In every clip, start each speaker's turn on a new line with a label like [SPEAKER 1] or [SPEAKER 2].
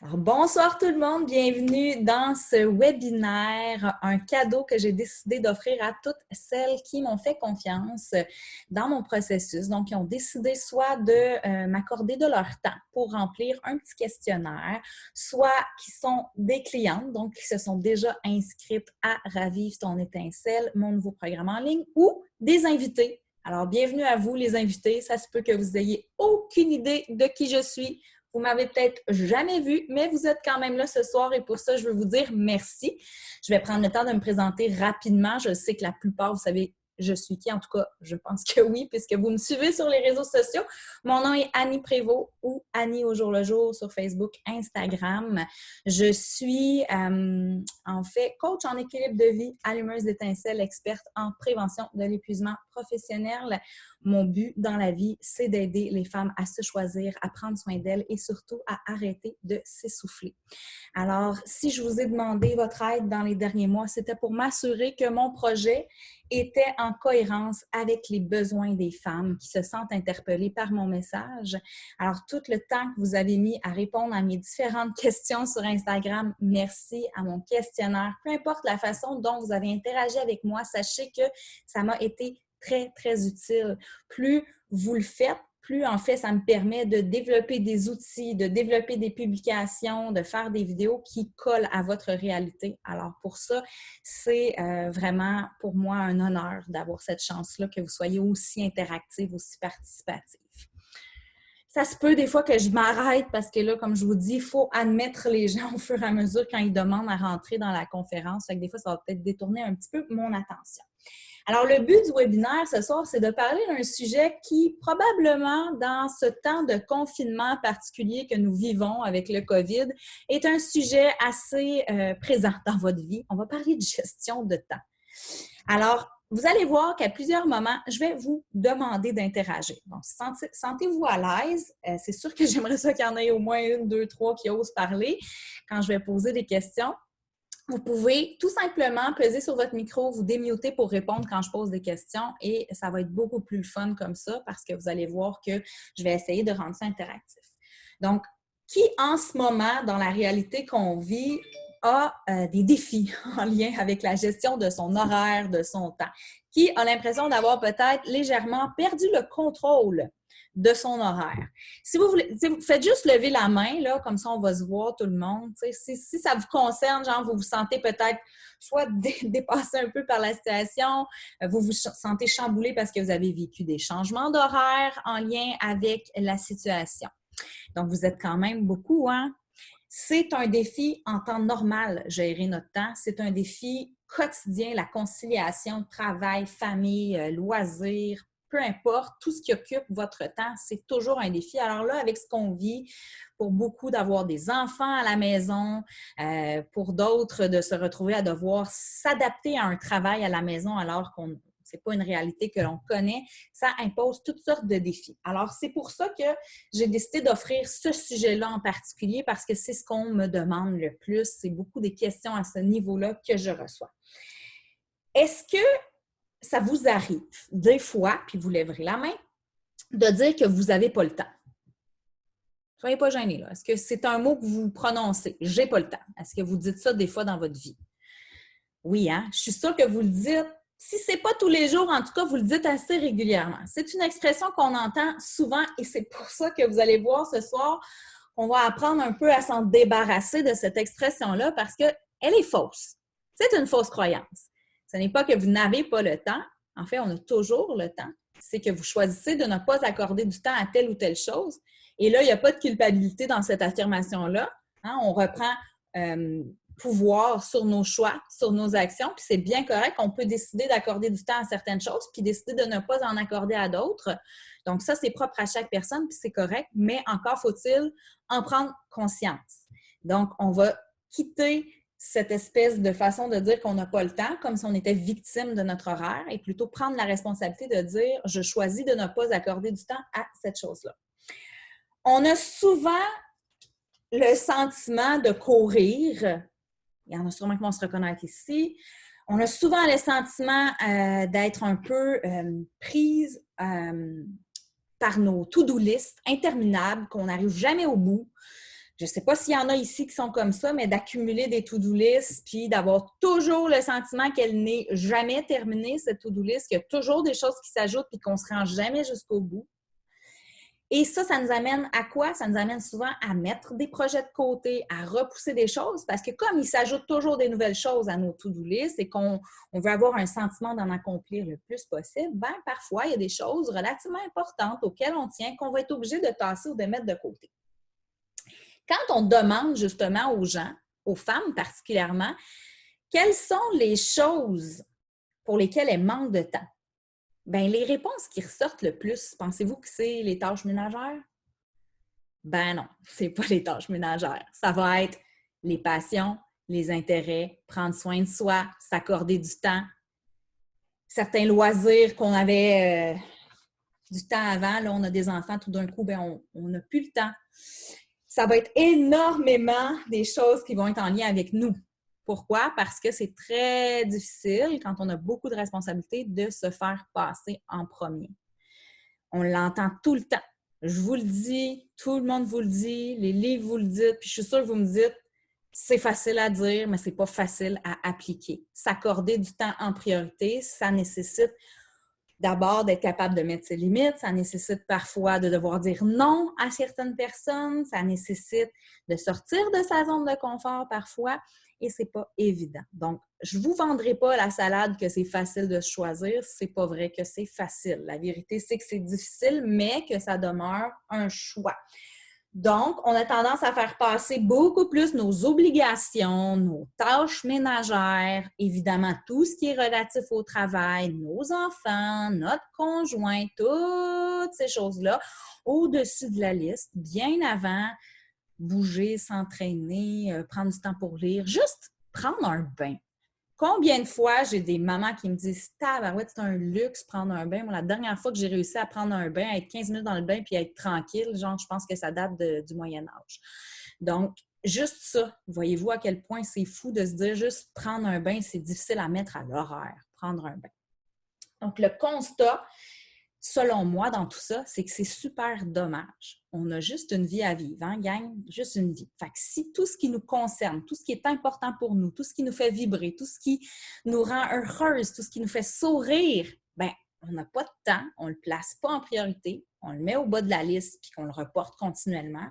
[SPEAKER 1] Alors, bonsoir tout le monde, bienvenue dans ce webinaire, un cadeau que j'ai décidé d'offrir à toutes celles qui m'ont fait confiance dans mon processus. Donc, qui ont décidé soit de m'accorder de leur temps pour remplir un petit questionnaire, soit qui sont des clientes, donc qui se sont déjà inscrites à Ravive ton étincelle, mon nouveau programme en ligne, ou des invités. Alors, bienvenue à vous les invités. Ça se peut que vous n'ayez aucune idée de qui je suis. Vous m'avez peut-être jamais vu, mais vous êtes quand même là ce soir et pour ça, je veux vous dire merci. Je vais prendre le temps de me présenter rapidement. Je sais que la plupart, vous savez, je suis qui? En tout cas, je pense que oui, puisque vous me suivez sur les réseaux sociaux. Mon nom est Annie Prévost ou Annie au jour le jour sur Facebook, Instagram. Je suis en fait coach en équilibre de vie, allumeuse d'étincelles, experte en prévention de l'épuisement professionnel. Mon but dans la vie, c'est d'aider les femmes à se choisir, à prendre soin d'elles et surtout à arrêter de s'essouffler. Alors, si je vous ai demandé votre aide dans les derniers mois, c'était pour m'assurer que mon projet était en cohérence avec les besoins des femmes qui se sentent interpellées par mon message. Alors, tout le temps que vous avez mis à répondre à mes différentes questions sur Instagram, merci à mon questionnaire. Peu importe la façon dont vous avez interagi avec moi, sachez que ça m'a été très, très utile. Plus vous le faites, plus en fait, ça me permet de développer des outils, de développer des publications, de faire des vidéos qui collent à votre réalité. Alors pour ça, c'est vraiment pour moi un honneur d'avoir cette chance-là, que vous soyez aussi interactive, aussi participative. Ça se peut des fois que je m'arrête parce que là, comme je vous dis, il faut admettre les gens au fur et à mesure quand ils demandent à rentrer dans la conférence. Fait que des fois, ça va peut-être détourner un petit peu mon attention. Alors, le but du webinaire ce soir, c'est de parler d'un sujet qui, probablement, dans ce temps de confinement particulier que nous vivons avec le COVID, est un sujet assez présent dans votre vie. On va parler de gestion de temps. Alors, vous allez voir qu'à plusieurs moments, je vais vous demander d'interagir. Donc, sentez-vous à l'aise. C'est sûr que j'aimerais ça qu'il y en ait au moins une, deux, trois qui osent parler quand je vais poser des questions. Vous pouvez tout simplement peser sur votre micro, vous démuter pour répondre quand je pose des questions et ça va être beaucoup plus fun comme ça parce que vous allez voir que je vais essayer de rendre ça interactif. Donc, qui en ce moment, dans la réalité qu'on vit, a des défis en lien avec la gestion de son horaire, de son temps? Qui a l'impression d'avoir peut-être légèrement perdu le contrôle de son horaire? Si vous voulez, vous faites juste lever la main, là, comme ça on va se voir tout le monde. Si ça vous concerne, genre vous vous sentez peut-être soit dépassé un peu par la situation, vous vous sentez chamboulé parce que vous avez vécu des changements d'horaire en lien avec la situation. Donc, vous êtes quand même beaucoup, hein? C'est un défi en temps normal, gérer notre temps. C'est un défi quotidien, la conciliation, travail, famille, loisirs, peu importe, tout ce qui occupe votre temps, c'est toujours un défi. Alors là, avec ce qu'on vit, pour beaucoup d'avoir des enfants à la maison, pour d'autres de se retrouver à devoir s'adapter à un travail à la maison alors qu'on c'est pas une réalité que l'on connaît, ça impose toutes sortes de défis. Alors, c'est pour ça que j'ai décidé d'offrir ce sujet-là en particulier parce que c'est ce qu'on me demande le plus. C'est beaucoup des questions à ce niveau-là que je reçois. Est-ce que ça vous arrive des fois, puis vous lèverez la main, de dire que vous n'avez pas le temps? Soyez pas gênés, là. Est-ce que c'est un mot que vous prononcez? J'ai pas le temps. Est-ce que vous dites ça des fois dans votre vie? Oui, hein? Je suis sûre que vous le dites. Si ce n'est pas tous les jours, en tout cas, vous le dites assez régulièrement. C'est une expression qu'on entend souvent et c'est pour ça que vous allez voir ce soir qu'on va apprendre un peu à s'en débarrasser de cette expression-là parce qu'elle est fausse. C'est une fausse croyance. Ce n'est pas que vous n'avez pas le temps. En fait, on a toujours le temps. C'est que vous choisissez de ne pas accorder du temps à telle ou telle chose. Et là, il n'y a pas de culpabilité dans cette affirmation-là. Hein? On reprend pouvoir sur nos choix, sur nos actions, puis c'est bien correct qu'on peut décider d'accorder du temps à certaines choses, puis décider de ne pas en accorder à d'autres. Donc ça, c'est propre à chaque personne, puis c'est correct, mais encore faut-il en prendre conscience. Donc, on va quitter cette espèce de façon de dire qu'on n'a pas le temps, comme si on était victime de notre horaire, et plutôt prendre la responsabilité de dire « je choisis de ne pas accorder du temps à cette chose-là ». On a souvent le sentiment de courir. Il y en a sûrement qui vont se reconnaître ici. On a souvent le sentiment d'être un peu prise par nos to-do list interminables, qu'on n'arrive jamais au bout. Je ne sais pas s'il y en a ici qui sont comme ça, mais d'accumuler des to-do lists, puis d'avoir toujours le sentiment qu'elle n'est jamais terminée, cette to-do list, qu'il y a toujours des choses qui s'ajoutent puis qu'on ne se rend jamais jusqu'au bout. Et ça nous amène à quoi? Ça nous amène souvent à mettre des projets de côté, à repousser des choses, parce que comme il s'ajoute toujours des nouvelles choses à nos to-do list et qu'on veut avoir un sentiment d'en accomplir le plus possible, bien, parfois, il y a des choses relativement importantes auxquelles on tient qu'on va être obligé de tasser ou de mettre de côté. Quand on demande justement aux gens, aux femmes particulièrement, quelles sont les choses pour lesquelles elles manquent de temps? Bien, les réponses qui ressortent le plus, pensez-vous que c'est les tâches ménagères? Ben non, c'est pas les tâches ménagères. Ça va être les passions, les intérêts, prendre soin de soi, s'accorder du temps. Certains loisirs qu'on avait du temps avant, là, on a des enfants, tout d'un coup, ben, on n'a plus le temps. Ça va être énormément des choses qui vont être en lien avec nous. Pourquoi? Parce que c'est très difficile, quand on a beaucoup de responsabilités, de se faire passer en premier. On l'entend tout le temps. Je vous le dis, tout le monde vous le dit, les livres vous le disent, puis je suis sûre que vous me dites, c'est facile à dire, mais c'est pas facile à appliquer. S'accorder du temps en priorité, ça nécessite d'abord d'être capable de mettre ses limites, ça nécessite parfois de devoir dire non à certaines personnes, ça nécessite de sortir de sa zone de confort parfois et c'est pas évident. Donc, je vous vendrai pas la salade que c'est facile de choisir, c'est pas vrai que c'est facile. La vérité, c'est que c'est difficile, mais que ça demeure un choix. Donc, on a tendance à faire passer beaucoup plus nos obligations, nos tâches ménagères, évidemment tout ce qui est relatif au travail, nos enfants, notre conjoint, toutes ces choses-là, au-dessus de la liste, bien avant, bouger, s'entraîner, prendre du temps pour lire, juste prendre un bain. Combien de fois j'ai des mamans qui me disent « Tabarouette, c'est un luxe prendre un bain. » Moi, la dernière fois que j'ai réussi à prendre un bain, à être 15 minutes dans le bain puis à être tranquille, genre, je pense que ça date du Moyen Âge. Donc, juste ça, voyez-vous à quel point c'est fou de se dire juste prendre un bain, c'est difficile à mettre à l'horaire, prendre un bain. Donc, le constat, selon moi, dans tout ça, c'est que c'est super dommage. On a juste une vie à vivre, hein, gang? Juste une vie. Fait que si tout ce qui nous concerne, tout ce qui est important pour nous, tout ce qui nous fait vibrer, tout ce qui nous rend heureuses, tout ce qui nous fait sourire, bien, on n'a pas de temps, on ne le place pas en priorité, on le met au bas de la liste puis qu'on le reporte continuellement,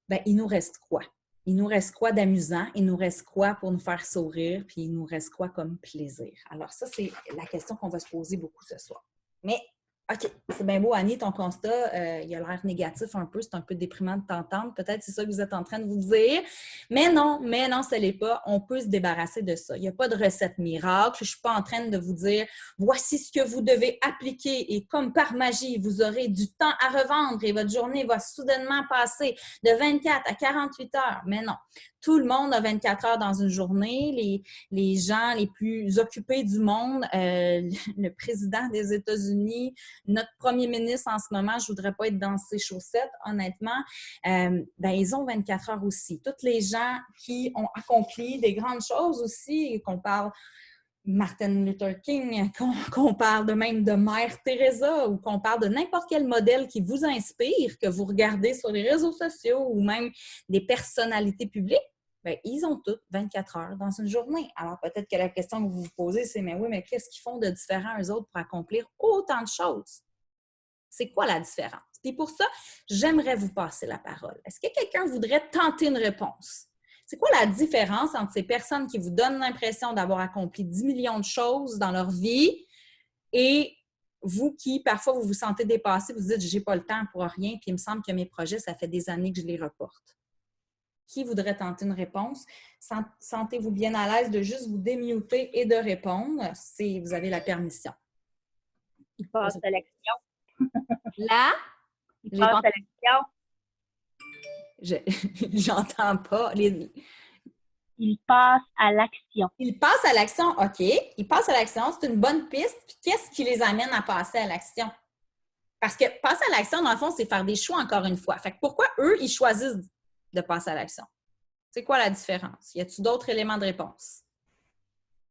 [SPEAKER 1] bien, il nous reste quoi? Il nous reste quoi d'amusant? Il nous reste quoi pour nous faire sourire? Puis il nous reste quoi comme plaisir? Alors ça, c'est la question qu'on va se poser beaucoup ce soir. Mais OK, c'est bien beau, Annie, ton constat, il a l'air négatif un peu, c'est un peu déprimant de t'entendre. Peut-être c'est ça que vous êtes en train de vous dire. Mais non, ce n'est pas. On peut se débarrasser de ça. Il n'y a pas de recette miracle. Je ne suis pas en train de vous dire voici ce que vous devez appliquer et comme par magie, vous aurez du temps à revendre et votre journée va soudainement passer de 24 à 48 heures. Mais non. Tout le monde a 24 heures dans une journée. Les gens les plus occupés du monde, le président des États-Unis, notre premier ministre en ce moment, je ne voudrais pas être dans ses chaussettes, honnêtement, ils ont 24 heures aussi. Tous les gens qui ont accompli des grandes choses aussi, qu'on parle Martin Luther King, qu'on parle de même de Mère Teresa ou qu'on parle de n'importe quel modèle qui vous inspire, que vous regardez sur les réseaux sociaux ou même des personnalités publiques, bien, ils ont toutes 24 heures dans une journée. Alors, peut-être que la question que vous vous posez, c'est « Mais oui, mais qu'est-ce qu'ils font de différent eux autres pour accomplir autant de choses? » C'est quoi la différence? Puis pour ça, j'aimerais vous passer la parole. Est-ce que quelqu'un voudrait tenter une réponse? C'est quoi la différence entre ces personnes qui vous donnent l'impression d'avoir accompli 10 millions de choses dans leur vie et vous qui, parfois, vous vous sentez dépassé, vous vous dites « j'ai pas le temps pour rien, puis il me semble que mes projets, ça fait des années que je les reporte. » Qui voudrait tenter une réponse? Sentez-vous bien à l'aise de juste vous démuter et de répondre si vous avez la permission.
[SPEAKER 2] Il passe à l'action.
[SPEAKER 1] Là?
[SPEAKER 2] Il passe à l'action.
[SPEAKER 1] J'entends pas.
[SPEAKER 2] Il passe à l'action.
[SPEAKER 1] Il passe à l'action, OK. Il passe à l'action, c'est une bonne piste. Puis qu'est-ce qui les amène à passer à l'action? Parce que passer à l'action, dans le fond, c'est faire des choix encore une fois. Fait que pourquoi eux, ils choisissent de passer à l'action? C'est quoi la différence? Y a-t-il d'autres éléments de réponse?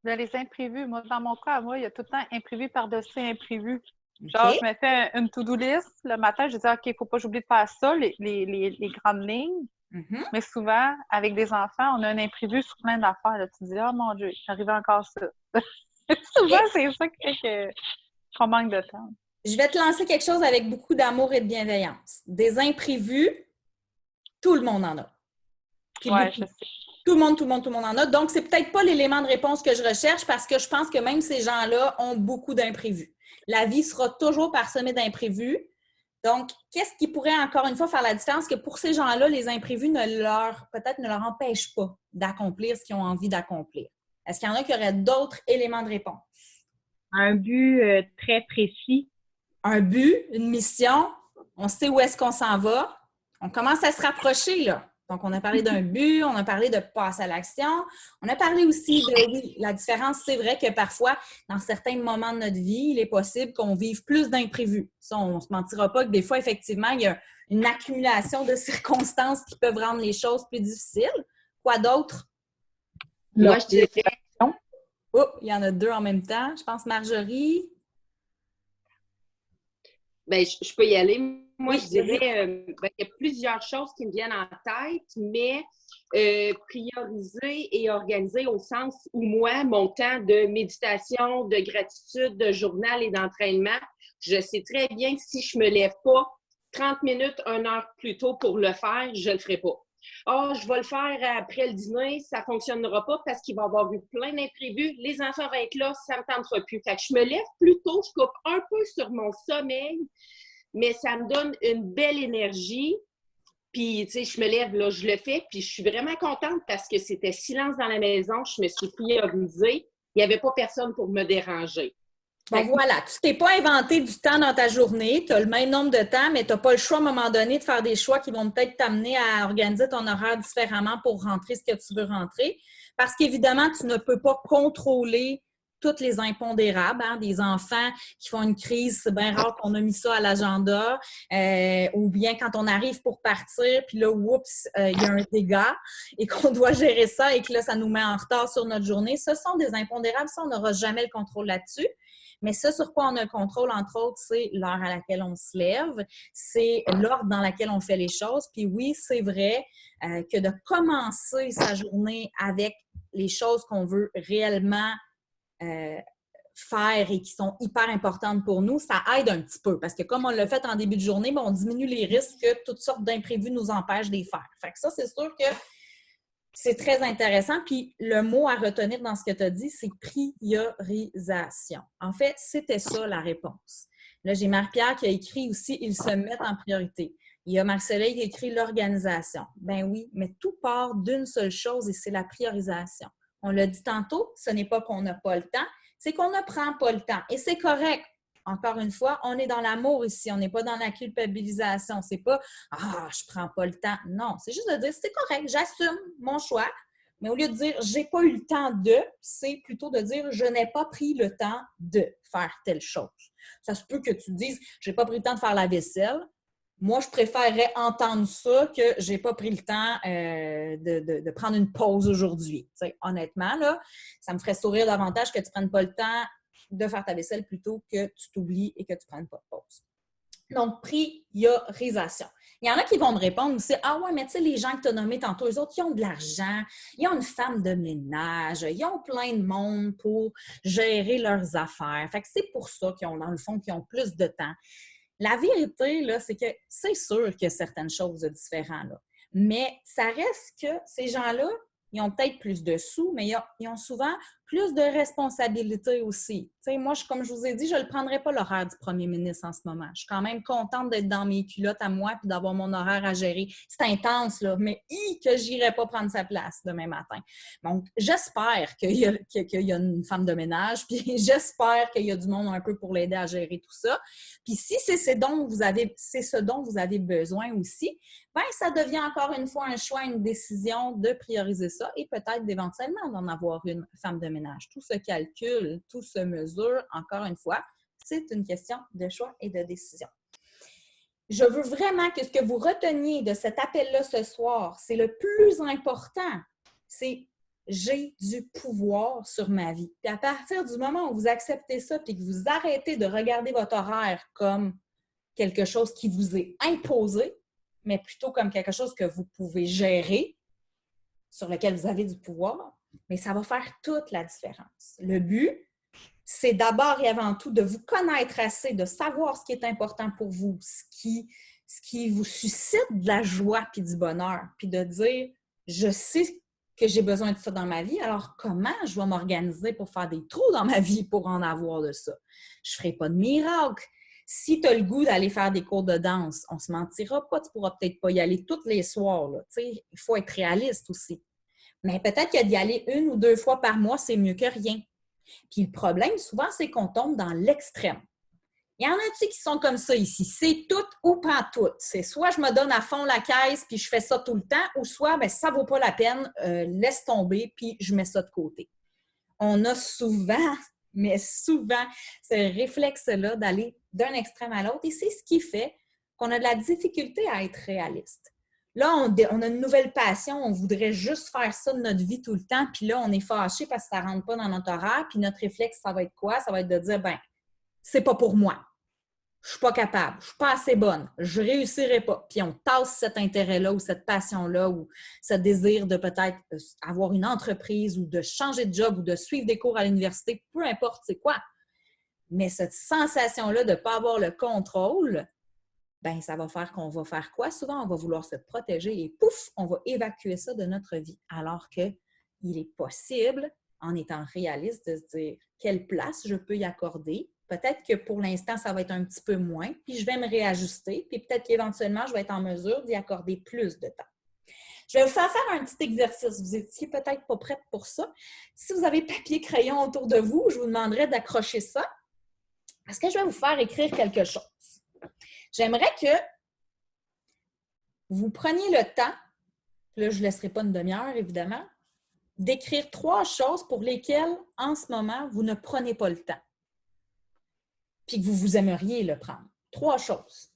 [SPEAKER 3] Bien, les imprévus. Moi, dans mon cas, il y a tout le temps imprévu par-dessus imprévu.
[SPEAKER 1] Okay.
[SPEAKER 3] Genre, je me fais une to-do list. Le matin, je dis, OK, il ne faut pas que j'oublie de faire ça, les grandes lignes.
[SPEAKER 1] Mhm.
[SPEAKER 3] Mais souvent, avec des enfants, on a un imprévu sur plein d'affaires. Là. Tu te dis, oh mon Dieu, j'arrivais encore ça. Souvent, c'est ça qui fait qu'on manque de temps.
[SPEAKER 1] Je vais te lancer quelque chose avec beaucoup d'amour et de bienveillance. Des imprévus, tout le monde en a. Puis
[SPEAKER 3] Ouais,
[SPEAKER 1] beaucoup.
[SPEAKER 3] je sais.
[SPEAKER 1] Tout le monde en a. Donc, c'est peut-être pas l'élément de réponse que je recherche parce que je pense que même ces gens-là ont beaucoup d'imprévus. La vie sera toujours parsemée d'imprévus. Donc, qu'est-ce qui pourrait encore une fois faire la différence? Que pour ces gens-là, les imprévus peut-être ne leur empêchent pas d'accomplir ce qu'ils ont envie d'accomplir. Est-ce qu'il y en a qui auraient d'autres éléments de réponse?
[SPEAKER 2] Un but très précis.
[SPEAKER 1] Un but, une mission, on sait où est-ce qu'on s'en va. On commence à se rapprocher, là. Donc, on a parlé d'un but, on a parlé de passer à l'action. On a parlé aussi de, oui, la différence, c'est vrai que parfois, dans certains moments de notre vie, il est possible qu'on vive plus d'imprévus. Ça, on ne se mentira pas que des fois, effectivement, il y a une accumulation de circonstances qui peuvent rendre les choses plus difficiles. Quoi d'autre?
[SPEAKER 4] Moi, je dirais,
[SPEAKER 1] Oh, il y en a deux en même temps. Je pense Marjorie.
[SPEAKER 4] ben, je peux y aller. Moi,
[SPEAKER 1] Oui,
[SPEAKER 4] je dirais, ben, il y a plusieurs choses qui me viennent en tête, mais prioriser et organiser au sens où moi, mon temps de méditation, de gratitude, de journal et d'entraînement, je sais très bien que si je me lève pas 30 minutes, 1 heure plus tôt pour le faire, je le ferai pas. Ah, je vais le faire après le dîner, ça ne fonctionnera pas parce qu'il va y avoir eu plein d'imprévus. Les enfants vont être là, ça ne me tentera plus. Fait que je me lève plus tôt, je coupe un peu sur mon sommeil, mais ça me donne une belle énergie. Puis, tu sais, je me lève, là, je le fais, puis je suis vraiment contente parce que c'était silence dans la maison, je me suis priorisée. Il n'y avait pas personne pour me déranger.
[SPEAKER 1] Bon, voilà, tu t'es pas inventé du temps dans ta journée, tu as le même nombre de temps, mais tu n'as pas le choix à un moment donné de faire des choix qui vont peut-être t'amener à organiser ton horaire différemment pour rentrer ce que tu veux rentrer. Parce qu'évidemment, tu ne peux pas contrôler toutes les impondérables, hein, des enfants qui font une crise, c'est bien rare qu'on a mis ça à l'agenda, ou bien quand on arrive pour partir, puis là, oups, il y a un dégât et qu'on doit gérer ça et que là, ça nous met en retard sur notre journée. Ce sont des impondérables, ça, on n'aura jamais le contrôle là-dessus. Mais ce sur quoi on a le contrôle, entre autres, c'est l'heure à laquelle on se lève, c'est l'ordre dans lequel on fait les choses. Puis oui, c'est vrai que de commencer sa journée avec les choses qu'on veut réellement faire et qui sont hyper importantes pour nous, ça aide un petit peu. Parce que comme on l'a fait en début de journée, on diminue les risques que toutes sortes d'imprévus nous empêchent de les faire. Fait que ça, c'est sûr que c'est très intéressant. Puis le mot à retenir dans ce que tu as dit, c'est priorisation. En fait, c'était ça la réponse. Là, j'ai Marie-Pierre qui a écrit aussi « Ils se mettent en priorité ». Il y a Marc-Soleil qui a écrit « L'organisation ». Ben oui, mais tout part d'une seule chose et c'est la priorisation. On l'a dit tantôt, ce n'est pas qu'on n'a pas le temps, c'est qu'on ne prend pas le temps. Et c'est correct. Encore une fois, on est dans l'amour ici, on n'est pas dans la culpabilisation. C'est pas « Ah, je prends pas le temps ». Non, c'est juste de dire « C'est correct, j'assume mon choix ». Mais au lieu de dire « J'ai pas eu le temps de », c'est plutôt de dire « Je n'ai pas pris le temps de faire telle chose ». Ça se peut que tu dises « J'ai pas pris le temps de faire la vaisselle ». Moi, je préférerais entendre ça que j'ai pas pris le temps de prendre une pause aujourd'hui. Honnêtement, là, ça me ferait sourire davantage que tu prennes pas le temps de faire ta vaisselle plutôt que tu t'oublies et que tu ne prennes pas de pause. Donc, priorisation. Il y en a qui vont me répondre aussi, ah ouais, mais tu sais, les gens que tu as nommés tantôt, eux autres, ils ont de l'argent, ils ont une femme de ménage, ils ont plein de monde pour gérer leurs affaires. Fait que c'est pour ça qu'ils ont, dans le fond, qu'ils ont plus de temps. La vérité, là, c'est que c'est sûr qu'il y a certaines choses de différentes, là. Mais ça reste que ces gens-là, ils ont peut-être plus de sous, mais ils ont souvent plus de responsabilités aussi. Tu sais, moi, comme je vous ai dit, je ne prendrai pas l'horaire du premier ministre en ce moment. Je suis quand même contente d'être dans mes culottes à moi et d'avoir mon horaire à gérer. C'est intense, là, mais que je n'irai pas prendre sa place demain matin. Donc, j'espère qu'il y a une femme de ménage, puis j'espère qu'il y a du monde un peu pour l'aider à gérer tout ça. Puis si c'est ce dont vous avez besoin aussi, bien, ça devient encore une fois un choix, une décision de prioriser ça et peut-être éventuellement d'en avoir une femme de ménage. Tout se calcule, tout se mesure. Encore une fois, c'est une question de choix et de décision. Je veux vraiment que ce que vous reteniez de cet appel-là ce soir, c'est le plus important, c'est j'ai du pouvoir sur ma vie. Puis à partir du moment où vous acceptez ça et que vous arrêtez de regarder votre horaire comme quelque chose qui vous est imposé, mais plutôt comme quelque chose que vous pouvez gérer, sur lequel vous avez du pouvoir, mais ça va faire toute la différence. Le but, c'est d'abord et avant tout de vous connaître assez, de savoir ce qui est important pour vous, ce qui vous suscite de la joie puis du bonheur, puis de dire, je sais que j'ai besoin de ça dans ma vie, alors comment je vais m'organiser pour faire des trous dans ma vie pour en avoir de ça? Je ne ferai pas de miracle. Si tu as le goût d'aller faire des cours de danse, on ne se mentira pas, tu ne pourras peut-être pas y aller tous les soirs. Là. Il faut être réaliste aussi. Mais peut-être que d'y aller 1 ou 2 fois par mois, c'est mieux que rien. Puis le problème, souvent, c'est qu'on tombe dans l'extrême. Il y en a-tu qui sont comme ça ici? C'est tout ou pas tout. C'est soit je me donne à fond la caisse puis je fais ça tout le temps, ou soit ben, ça ne vaut pas la peine, laisse tomber puis je mets ça de côté. On a souvent, mais souvent, ce réflexe-là d'aller d'un extrême à l'autre et c'est ce qui fait qu'on a de la difficulté à être réaliste. Là, on a une nouvelle passion, on voudrait juste faire ça de notre vie tout le temps, puis là, on est fâché parce que ça ne rentre pas dans notre horaire, puis notre réflexe, ça va être quoi? Ça va être de dire, ben, c'est pas pour moi. Je suis pas capable, je suis pas assez bonne, je réussirai pas. Puis on tasse cet intérêt-là ou cette passion-là ou ce désir de peut-être avoir une entreprise ou de changer de job ou de suivre des cours à l'université, peu importe c'est quoi. Mais cette sensation-là de ne pas avoir le contrôle, ben ça va faire qu'on va faire quoi? Souvent, on va vouloir se protéger et pouf, on va évacuer ça de notre vie. Alors qu'il est possible, en étant réaliste, de se dire quelle place je peux y accorder. Peut-être que pour l'instant, ça va être un petit peu moins, puis je vais me réajuster, puis peut-être qu'éventuellement, je vais être en mesure d'y accorder plus de temps. Je vais vous faire un petit exercice. Vous étiez peut-être pas prête pour ça. Si vous avez papier, crayon autour de vous, je vous demanderai d'accrocher ça parce que je vais vous faire écrire quelque chose. J'aimerais que vous preniez le temps, là, je ne laisserai pas une demi-heure, évidemment, d'écrire 3 choses pour lesquelles, en ce moment, vous ne prenez pas le temps. Puis que vous aimeriez le prendre. 3 choses.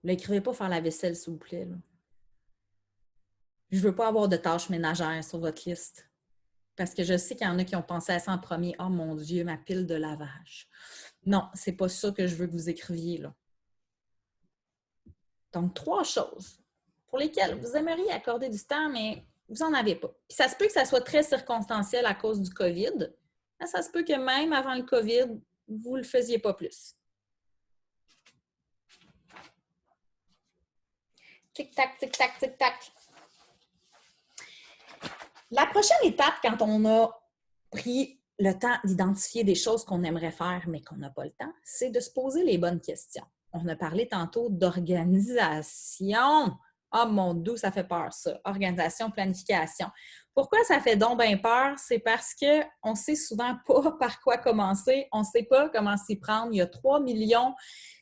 [SPEAKER 1] N'écrivez pas faire la vaisselle, s'il vous plaît. Là. Je ne veux pas avoir de tâches ménagères sur votre liste. Parce que je sais qu'il y en a qui ont pensé à ça en premier. Oh mon Dieu, ma pile de lavage. Non, ce n'est pas ça que je veux que vous écriviez. Là. Donc, 3 choses pour lesquelles vous aimeriez accorder du temps, mais vous n'en avez pas. Puis ça se peut que ça soit très circonstanciel à cause du COVID. Mais ça se peut que même avant le COVID, vous ne le faisiez pas plus. Tic-tac, tic-tac, tic-tac. La prochaine étape, quand on a pris le temps d'identifier des choses qu'on aimerait faire, mais qu'on n'a pas le temps, c'est de se poser les bonnes questions. On a parlé tantôt d'organisation. Ah, mon Dieu, ça fait peur, ça. Organisation, planification. Pourquoi ça fait donc bien peur? C'est parce qu'on ne sait souvent pas par quoi commencer. On ne sait pas comment s'y prendre. Il y a 3 millions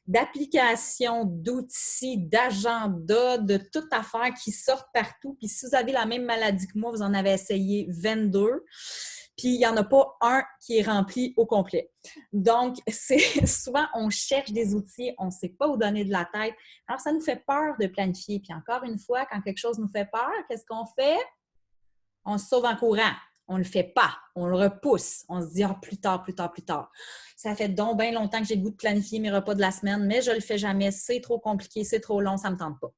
[SPEAKER 1] d'applications, d'outils, d'agendas, de toute affaire qui sortent partout. Puis si vous avez la même maladie que moi, vous en avez essayé 22. Puis il n'y en a pas un qui est rempli au complet. Donc, c'est souvent, on cherche des outils, on ne sait pas où donner de la tête. Alors, ça nous fait peur de planifier. Puis encore une fois, quand quelque chose nous fait peur, qu'est-ce qu'on fait? On se sauve en courant. On ne le fait pas. On le repousse. On se dit, ah, plus tard, plus tard, plus tard. Ça fait donc bien longtemps que j'ai le goût de planifier mes repas de la semaine, mais je ne le fais jamais. C'est trop compliqué, c'est trop long, ça ne me tente pas.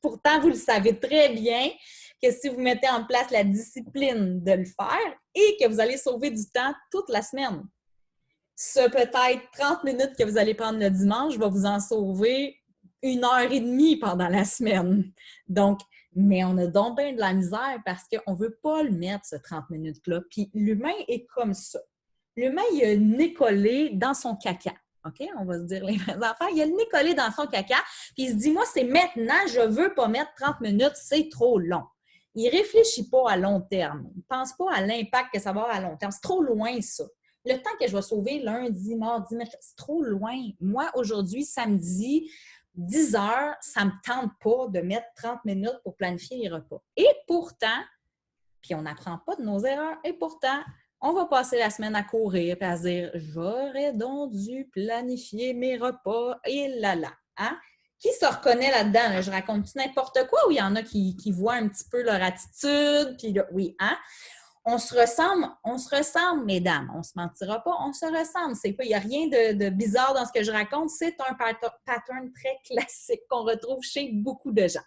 [SPEAKER 1] Pourtant, vous le savez très bien que si vous mettez en place la discipline de le faire et que vous allez sauver du temps toute la semaine. Ce peut-être 30 minutes que vous allez prendre le dimanche va vous en sauver 1h30 pendant la semaine. Donc, mais on a donc bien de la misère parce qu'on ne veut pas le mettre, ce 30 minutes-là. Puis l'humain est comme ça. L'humain, il a le nez collé dans son caca. OK? On va se dire les vraies affaires. Il a le nez collé dans son caca, puis il se dit, moi, c'est maintenant, je ne veux pas mettre 30 minutes, c'est trop long. Il ne réfléchit pas à long terme. Il ne pense pas à l'impact que ça va avoir à long terme. C'est trop loin, ça. Le temps que je vais sauver lundi, mardi, mercredi, c'est trop loin. Moi, aujourd'hui, samedi, 10 heures, ça ne me tente pas de mettre 30 minutes pour planifier les repas. Et pourtant, puis on n'apprend pas de nos erreurs, et pourtant, on va passer la semaine à courir et à se dire « J'aurais donc dû planifier mes repas. » Et là là. Hein? Qui se reconnaît là-dedans? Là? Je raconte n'importe quoi ou il y en a qui voient un petit peu leur attitude? Puis là, oui, hein? On se ressemble, mesdames. On ne se mentira pas, on se ressemble. Il n'y a rien de bizarre dans ce que je raconte. C'est un pattern très classique qu'on retrouve chez beaucoup de gens.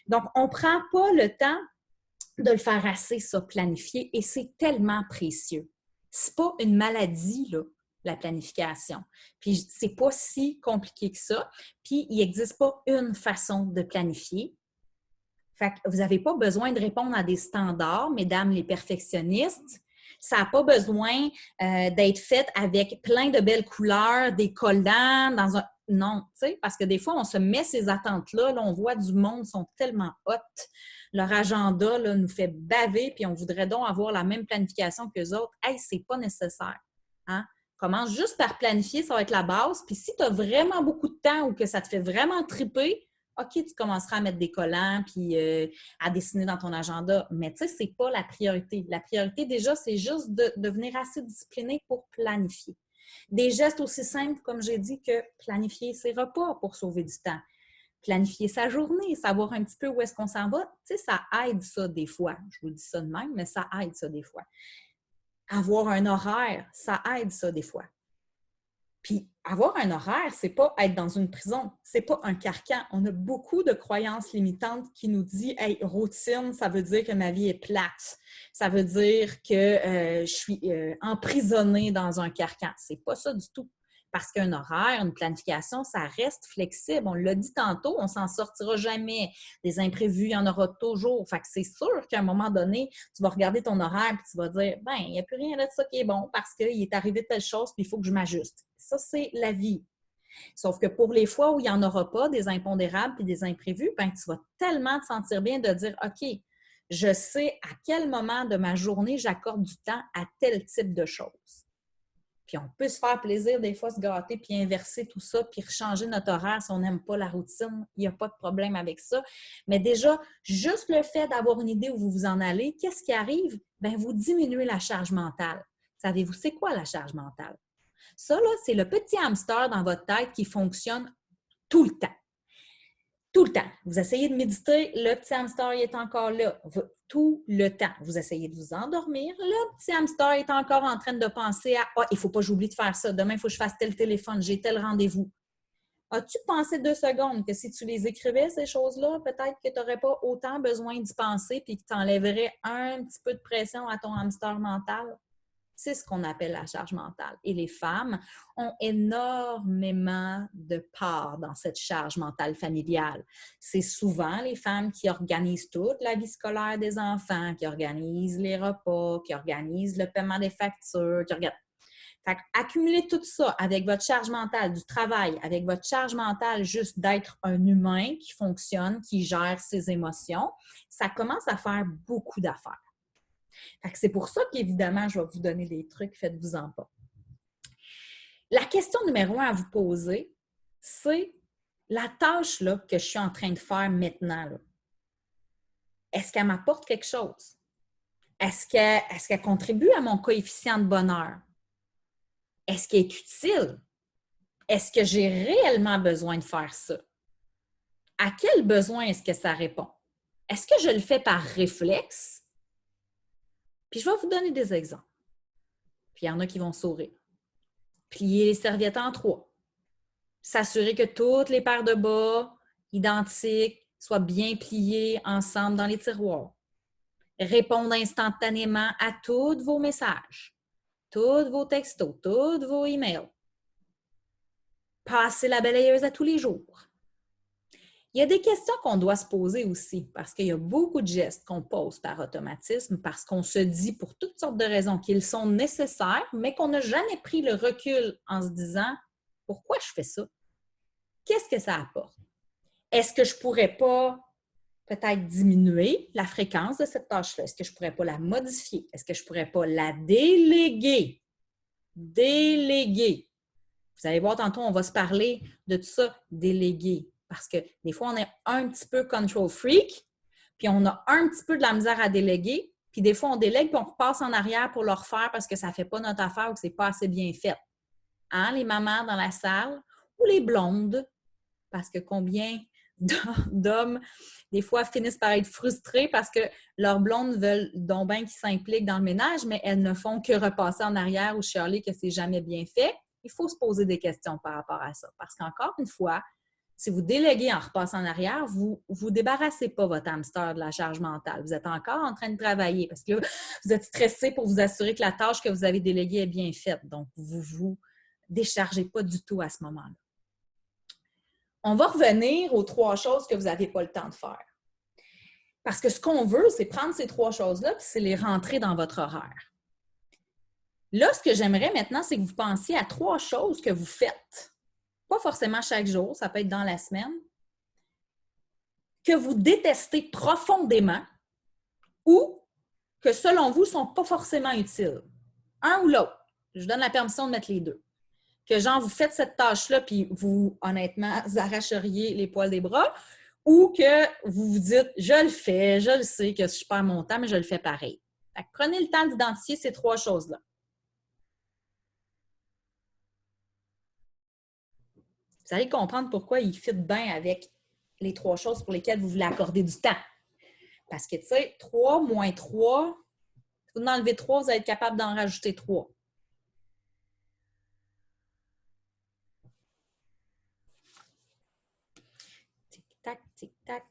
[SPEAKER 1] Donc, on ne prend pas le temps de le faire assez, ça, planifier, et c'est tellement précieux. C'est pas une maladie, là, la planification. Puis, c'est pas si compliqué que ça. Puis, il n'existe pas une façon de planifier. Fait que vous n'avez pas besoin de répondre à des standards, mesdames les perfectionnistes. Ça n'a pas besoin d'être fait avec plein de belles couleurs, des collants, dans un... Non, tu sais, parce que des fois, on se met ces attentes-là, là, on voit du monde, sont tellement hautes. Leur agenda là, nous fait baver, puis on voudrait donc avoir la même planification qu'eux autres. Hey, c'est pas nécessaire. Hein? Commence juste par planifier, ça va être la base. Puis si tu as vraiment beaucoup de temps ou que ça te fait vraiment triper, OK, tu commenceras à mettre des collants puis à dessiner dans ton agenda. Mais tu sais, c'est pas la priorité. La priorité, déjà, c'est juste de devenir assez discipliné pour planifier. Des gestes aussi simples, comme j'ai dit, que planifier ses repas pour sauver du temps. Planifier sa journée, savoir un petit peu où est-ce qu'on s'en va. Tu sais, ça aide ça des fois. Je vous dis ça de même, mais ça aide ça des fois. Avoir un horaire, ça aide ça des fois. Puis, avoir un horaire, c'est pas être dans une prison, c'est pas un carcan. On a beaucoup de croyances limitantes qui nous disent « Hey, routine, ça veut dire que ma vie est plate. Ça veut dire que je suis emprisonnée dans un carcan. » C'est pas ça du tout. Parce qu'un horaire, une planification, ça reste flexible. On l'a dit tantôt, on s'en sortira jamais. Des imprévus, il y en aura toujours. Fait que c'est sûr qu'à un moment donné, tu vas regarder ton horaire et tu vas dire « Ben, il n'y a plus rien de ça qui est bon parce qu'il est arrivé telle chose puis il faut que je m'ajuste. » Ça, c'est la vie. Sauf que pour les fois où il n'y en aura pas, des impondérables et des imprévus, ben, tu vas tellement te sentir bien de dire « OK, je sais à quel moment de ma journée j'accorde du temps à tel type de choses. » Puis on peut se faire plaisir des fois, se gâter, puis inverser tout ça, puis changer notre horaire si on n'aime pas la routine. Il n'y a pas de problème avec ça. Mais déjà, juste le fait d'avoir une idée où vous vous en allez, qu'est-ce qui arrive? Bien, vous diminuez la charge mentale. Savez-vous, c'est quoi la charge mentale? Ça, là, c'est le petit hamster dans votre tête qui fonctionne tout le temps. Tout le temps. Vous essayez de méditer, le petit hamster il est encore là. Tout le temps. Vous essayez de vous endormir, le petit hamster est encore en train de penser à « Ah, il ne faut pas que j'oublie de faire ça. Demain, il faut que je fasse tel téléphone. J'ai tel rendez-vous. » As-tu pensé 2 secondes que si tu les écrivais, ces choses-là, peut-être que tu n'aurais pas autant besoin d'y penser puis que tu enlèverais un petit peu de pression à ton hamster mental? C'est ce qu'on appelle la charge mentale. Et les femmes ont énormément de part dans cette charge mentale familiale. C'est souvent les femmes qui organisent toute la vie scolaire des enfants, qui organisent les repas, qui organisent le paiement des factures, Fait accumuler tout ça avec votre charge mentale du travail, avec votre charge mentale juste d'être un humain qui fonctionne, qui gère ses émotions, ça commence à faire beaucoup d'affaires. C'est pour ça qu'évidemment, je vais vous donner des trucs, faites-vous-en pas. La question numéro 1 à vous poser, c'est la tâche là, que je suis en train de faire maintenant. Là, est-ce qu'elle m'apporte quelque chose? Est-ce qu'elle contribue à mon coefficient de bonheur? Est-ce qu'elle est utile? Est-ce que j'ai réellement besoin de faire ça? À quel besoin est-ce que ça répond? Est-ce que je le fais par réflexe? Puis je vais vous donner des exemples. Puis il y en a qui vont sourire. Plier les serviettes en 3. S'assurer que toutes les paires de bas identiques soient bien pliées ensemble dans les tiroirs. Répondre instantanément à tous vos messages, tous vos textos, tous vos emails. Passer la balayeuse à tous les jours. Il y a des questions qu'on doit se poser aussi parce qu'il y a beaucoup de gestes qu'on pose par automatisme parce qu'on se dit pour toutes sortes de raisons qu'ils sont nécessaires, mais qu'on n'a jamais pris le recul en se disant « Pourquoi je fais ça? Qu'est-ce que ça apporte? Est-ce que je ne pourrais pas peut-être diminuer la fréquence de cette tâche-là? Est-ce que je ne pourrais pas la modifier? Est-ce que je ne pourrais pas la déléguer? Déléguer. Vous allez voir, tantôt, on va se parler de tout ça, déléguer. Parce que des fois, on est un petit peu control freak, puis on a un petit peu de la misère à déléguer, puis des fois, on délègue, puis on repasse en arrière pour le refaire parce que ça ne fait pas notre affaire ou que ce n'est pas assez bien fait. Hein, les mamans dans la salle ou les blondes, parce que combien d'hommes, des fois, finissent par être frustrés parce que leurs blondes veulent donc bien qu'ils s'impliquent dans le ménage, mais elles ne font que repasser en arrière ou chialer que c'est jamais bien fait. Il faut se poser des questions par rapport à ça. Parce qu'encore une fois, si vous déléguez en repassant en arrière, vous ne débarrassez pas votre hamster de la charge mentale. Vous êtes encore en train de travailler parce que là, vous êtes stressé pour vous assurer que la tâche que vous avez déléguée est bien faite. Donc, vous ne vous déchargez pas du tout à ce moment-là. On va revenir aux 3 choses que vous n'avez pas le temps de faire. Parce que ce qu'on veut, c'est prendre ces 3 choses-là et c'est les rentrer dans votre horaire. Là, ce que j'aimerais maintenant, c'est que vous pensiez à 3 choses que vous faites. Pas forcément chaque jour, ça peut être dans la semaine, que vous détestez profondément ou que, selon vous, ne sont pas forcément utiles. Un ou l'autre. Je vous donne la permission de mettre les deux. Que genre, vous faites cette tâche-là, puis vous, honnêtement, vous arracheriez les poils des bras, ou que vous vous dites, je le fais, je le sais que je perds mon temps, mais je le fais pareil. Fait que prenez le temps d'identifier ces 3 choses-là. Vous allez comprendre pourquoi il fit bien avec les 3 choses pour lesquelles vous voulez accorder du temps. Parce que, tu sais, 3 moins 3, si vous en enlevez 3, vous allez être capable d'en rajouter 3. Tic-tac, tic-tac.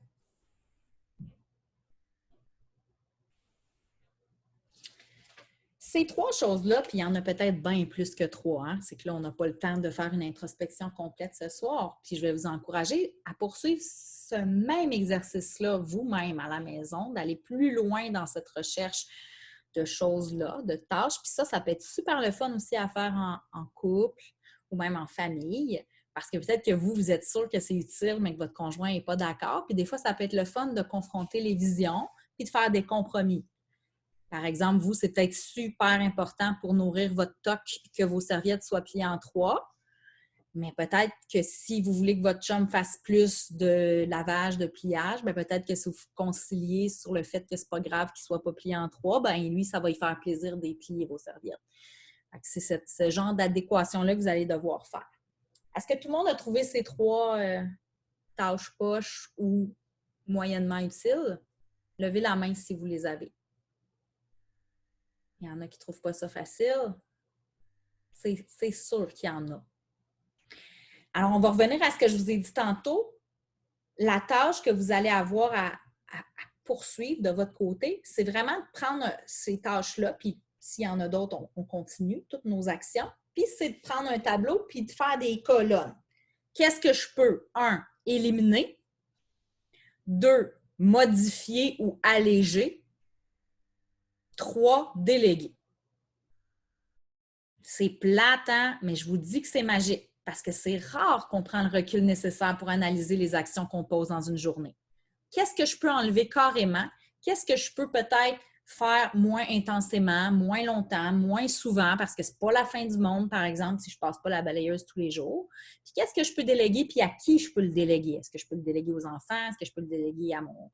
[SPEAKER 1] Ces 3 choses-là, puis il y en a peut-être bien plus que 3, hein? C'est que là, on n'a pas le temps de faire une introspection complète ce soir. Puis je vais vous encourager à poursuivre ce même exercice-là vous-même à la maison, d'aller plus loin dans cette recherche de choses-là, de tâches. Puis ça peut être super le fun aussi à faire en couple ou même en famille. Parce que peut-être que vous êtes sûr que c'est utile, mais que votre conjoint n'est pas d'accord. Puis des fois, ça peut être le fun de confronter les visions puis de faire des compromis. Par exemple, vous, c'est peut-être super important pour nourrir votre toc que vos serviettes soient pliées en 3. Mais peut-être que si vous voulez que votre chum fasse plus de lavage, de pliage, bien peut-être que si vous conciliez sur le fait que c'est pas grave qu'il ne soit pas plié en 3, bien lui, ça va lui faire plaisir de plier vos serviettes. C'est ce genre d'adéquation-là que vous allez devoir faire. Est-ce que tout le monde a trouvé ces 3 tâches poches ou moyennement utiles? Levez la main si vous les avez. Il y en a qui ne trouvent pas ça facile. C'est sûr qu'il y en a. Alors, on va revenir à ce que je vous ai dit tantôt. La tâche que vous allez avoir à poursuivre de votre côté, c'est vraiment de prendre ces tâches-là, puis s'il y en a d'autres, on continue toutes nos actions, puis c'est de prendre un tableau puis de faire des colonnes. Qu'est-ce que je peux? 1, éliminer. 2, modifier ou alléger. 3, déléguer. C'est plate, hein? Mais je vous dis que c'est magique parce que c'est rare qu'on prend le recul nécessaire pour analyser les actions qu'on pose dans une journée. Qu'est-ce que je peux enlever carrément? Qu'est-ce que je peux peut-être faire moins intensément, moins longtemps, moins souvent parce que c'est pas la fin du monde, par exemple, si je passe pas la balayeuse tous les jours. Puis qu'est-ce que je peux déléguer puis à qui je peux le déléguer? Est-ce que je peux le déléguer aux enfants? Est-ce que je peux le déléguer à mon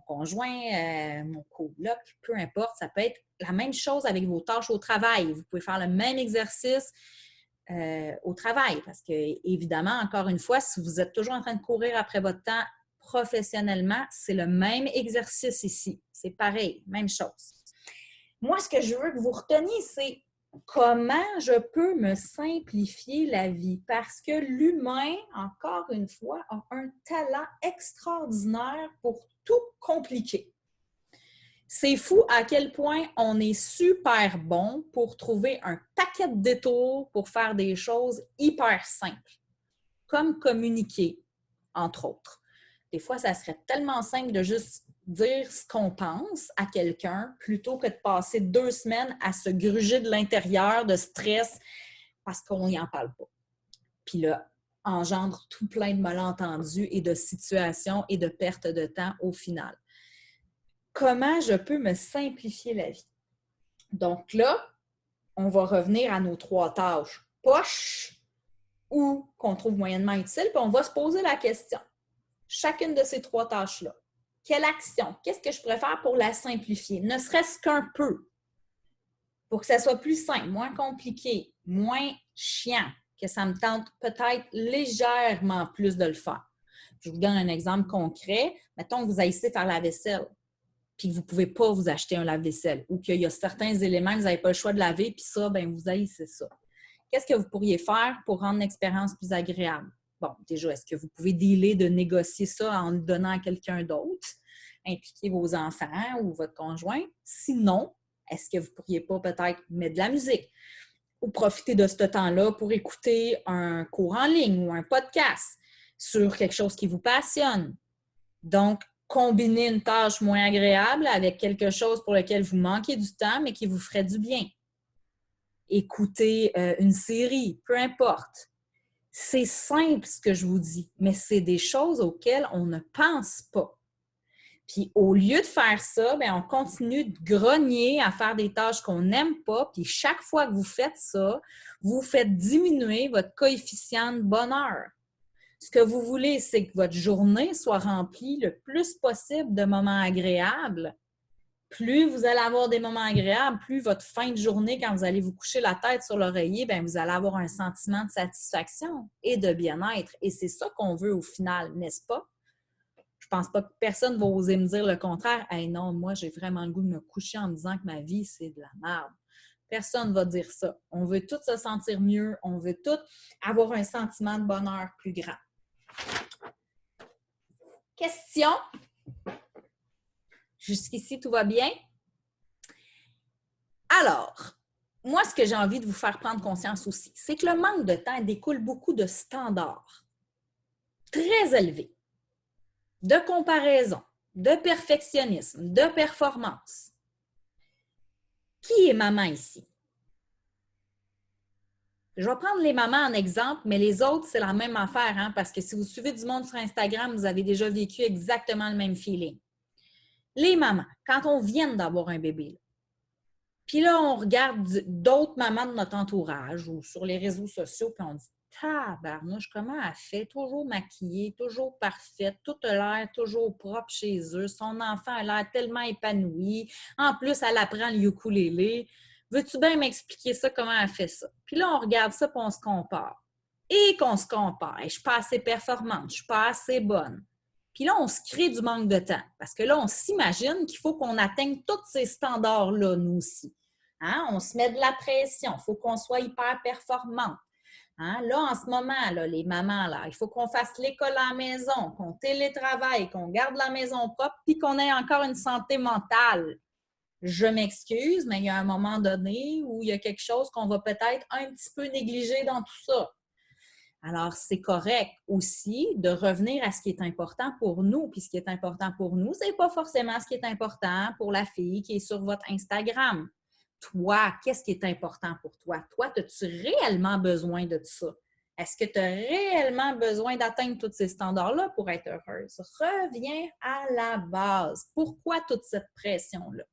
[SPEAKER 1] conjoint, mon coloc? Peu importe, ça peut être la même chose avec vos tâches au travail. Vous pouvez faire le même exercice au travail parce que, évidemment, encore une fois, si vous êtes toujours en train de courir après votre temps professionnellement, c'est le même exercice ici. C'est pareil, même chose. Moi, ce que je veux que vous reteniez, c'est comment je peux me simplifier la vie parce que l'humain, encore une fois, a un talent extraordinaire pour tout compliquer. C'est fou à quel point on est super bon pour trouver un paquet de détours pour faire des choses hyper simples, comme communiquer, entre autres. Des fois, ça serait tellement simple de juste dire ce qu'on pense à quelqu'un plutôt que de passer 2 semaines à se gruger de l'intérieur de stress parce qu'on n'y en parle pas. Puis là, engendre tout plein de malentendus et de situations et de pertes de temps au final. Comment je peux me simplifier la vie? Donc là, on va revenir à nos 3 tâches poches ou qu'on trouve moyennement utiles, puis on va se poser la question. Chacune de ces 3 tâches-là, quelle action? Qu'est-ce que je pourrais faire pour la simplifier? Ne serait-ce qu'un peu, pour que ça soit plus simple, moins compliqué, moins chiant, que ça me tente peut-être légèrement plus de le faire. Je vous donne un exemple concret. Mettons que vous haïssez faire la vaisselle, puis que vous ne pouvez pas vous acheter un lave-vaisselle, ou qu'il y a certains éléments que vous n'avez pas le choix de laver, puis ça, bien, vous haïssez ça. Qu'est-ce que vous pourriez faire pour rendre l'expérience plus agréable? Bon, déjà, est-ce que vous pouvez dealer de négocier ça en le donnant à quelqu'un d'autre? Impliquer vos enfants ou votre conjoint? Sinon, est-ce que vous ne pourriez pas peut-être mettre de la musique ou profiter de ce temps-là pour écouter un cours en ligne ou un podcast sur quelque chose qui vous passionne? Donc, combiner une tâche moins agréable avec quelque chose pour lequel vous manquez du temps, mais qui vous ferait du bien. Écouter une série, peu importe. C'est simple ce que je vous dis, mais c'est des choses auxquelles on ne pense pas. Puis au lieu de faire ça, bien, on continue de grogner à faire des tâches qu'on n'aime pas, puis chaque fois que vous faites ça, vous faites diminuer votre coefficient de bonheur. Ce que vous voulez, c'est que votre journée soit remplie le plus possible de moments agréables. Plus vous allez avoir des moments agréables, plus votre fin de journée, quand vous allez vous coucher la tête sur l'oreiller, bien, vous allez avoir un sentiment de satisfaction et de bien-être. Et c'est ça qu'on veut au final, n'est-ce pas? Je pense pas que personne va oser me dire le contraire. « Hey, non, moi, j'ai vraiment le goût de me coucher en me disant que ma vie, c'est de la merde. » Personne ne va dire ça. On veut tous se sentir mieux. On veut tous avoir un sentiment de bonheur plus grand. Question? Jusqu'ici, tout va bien? Alors, moi, ce que j'ai envie de vous faire prendre conscience aussi, c'est que le manque de temps découle beaucoup de standards très élevés, de comparaison, de perfectionnisme, de performance. Qui est maman ici? Je vais prendre les mamans en exemple, mais les autres, c'est la même affaire, hein, parce que si vous suivez du monde sur Instagram, vous avez déjà vécu exactement le même feeling. Les mamans, quand on vient d'avoir un bébé, puis là, on regarde d'autres mamans de notre entourage ou sur les réseaux sociaux, puis on dit « Tabarnouche, comment elle fait? Toujours maquillée, toujours parfaite, tout a l'air toujours propre chez eux. Son enfant a l'air tellement épanoui. En plus, elle apprend le ukulélé. Veux-tu bien m'expliquer ça, comment elle fait ça? » Puis là, on regarde ça, puis on se compare. Et qu'on se compare. Je ne suis pas assez performante, je ne suis pas assez bonne. Puis là, on se crée du manque de temps. Parce que là, on s'imagine qu'il faut qu'on atteigne tous ces standards-là, nous aussi. Hein? On se met de la pression. Il faut qu'on soit hyper performante. Hein? Là, en ce moment, là, les mamans, là, il faut qu'on fasse l'école à la maison, qu'on télétravaille, qu'on garde la maison propre, puis qu'on ait encore une santé mentale. Je m'excuse, mais il y a un moment donné où il y a quelque chose qu'on va peut-être un petit peu négliger dans tout ça. Alors, c'est correct aussi de revenir à ce qui est important pour nous. Puis ce qui est important pour nous, ce n'est pas forcément ce qui est important pour la fille qui est sur votre Instagram. Toi, qu'est-ce qui est important pour toi? Toi, as-tu réellement besoin de ça? Est-ce que tu as réellement besoin d'atteindre tous ces standards-là pour être heureuse? Reviens à la base. Pourquoi toute cette pression-là?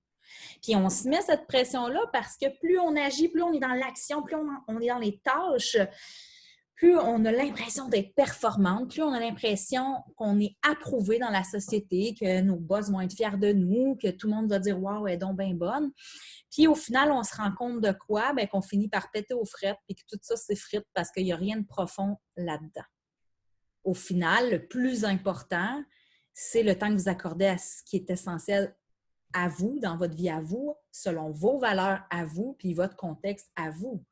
[SPEAKER 1] Puis on se met cette pression-là parce que plus on agit, plus on est dans l'action, plus on est dans les tâches, plus on a l'impression d'être performante, plus on a l'impression qu'on est approuvé dans la société, que nos boss vont être fiers de nous, que tout le monde va dire « Wow, elle est donc bien bonne ». Puis au final, on se rend compte de quoi? Bien, qu'on finit par péter aux frettes et que tout ça s'effrite parce qu'il n'y a rien de profond là-dedans. Au final, le plus important, c'est le temps que vous accordez à ce qui est essentiel à vous, dans votre vie à vous, selon vos valeurs à vous, puis votre contexte à vous.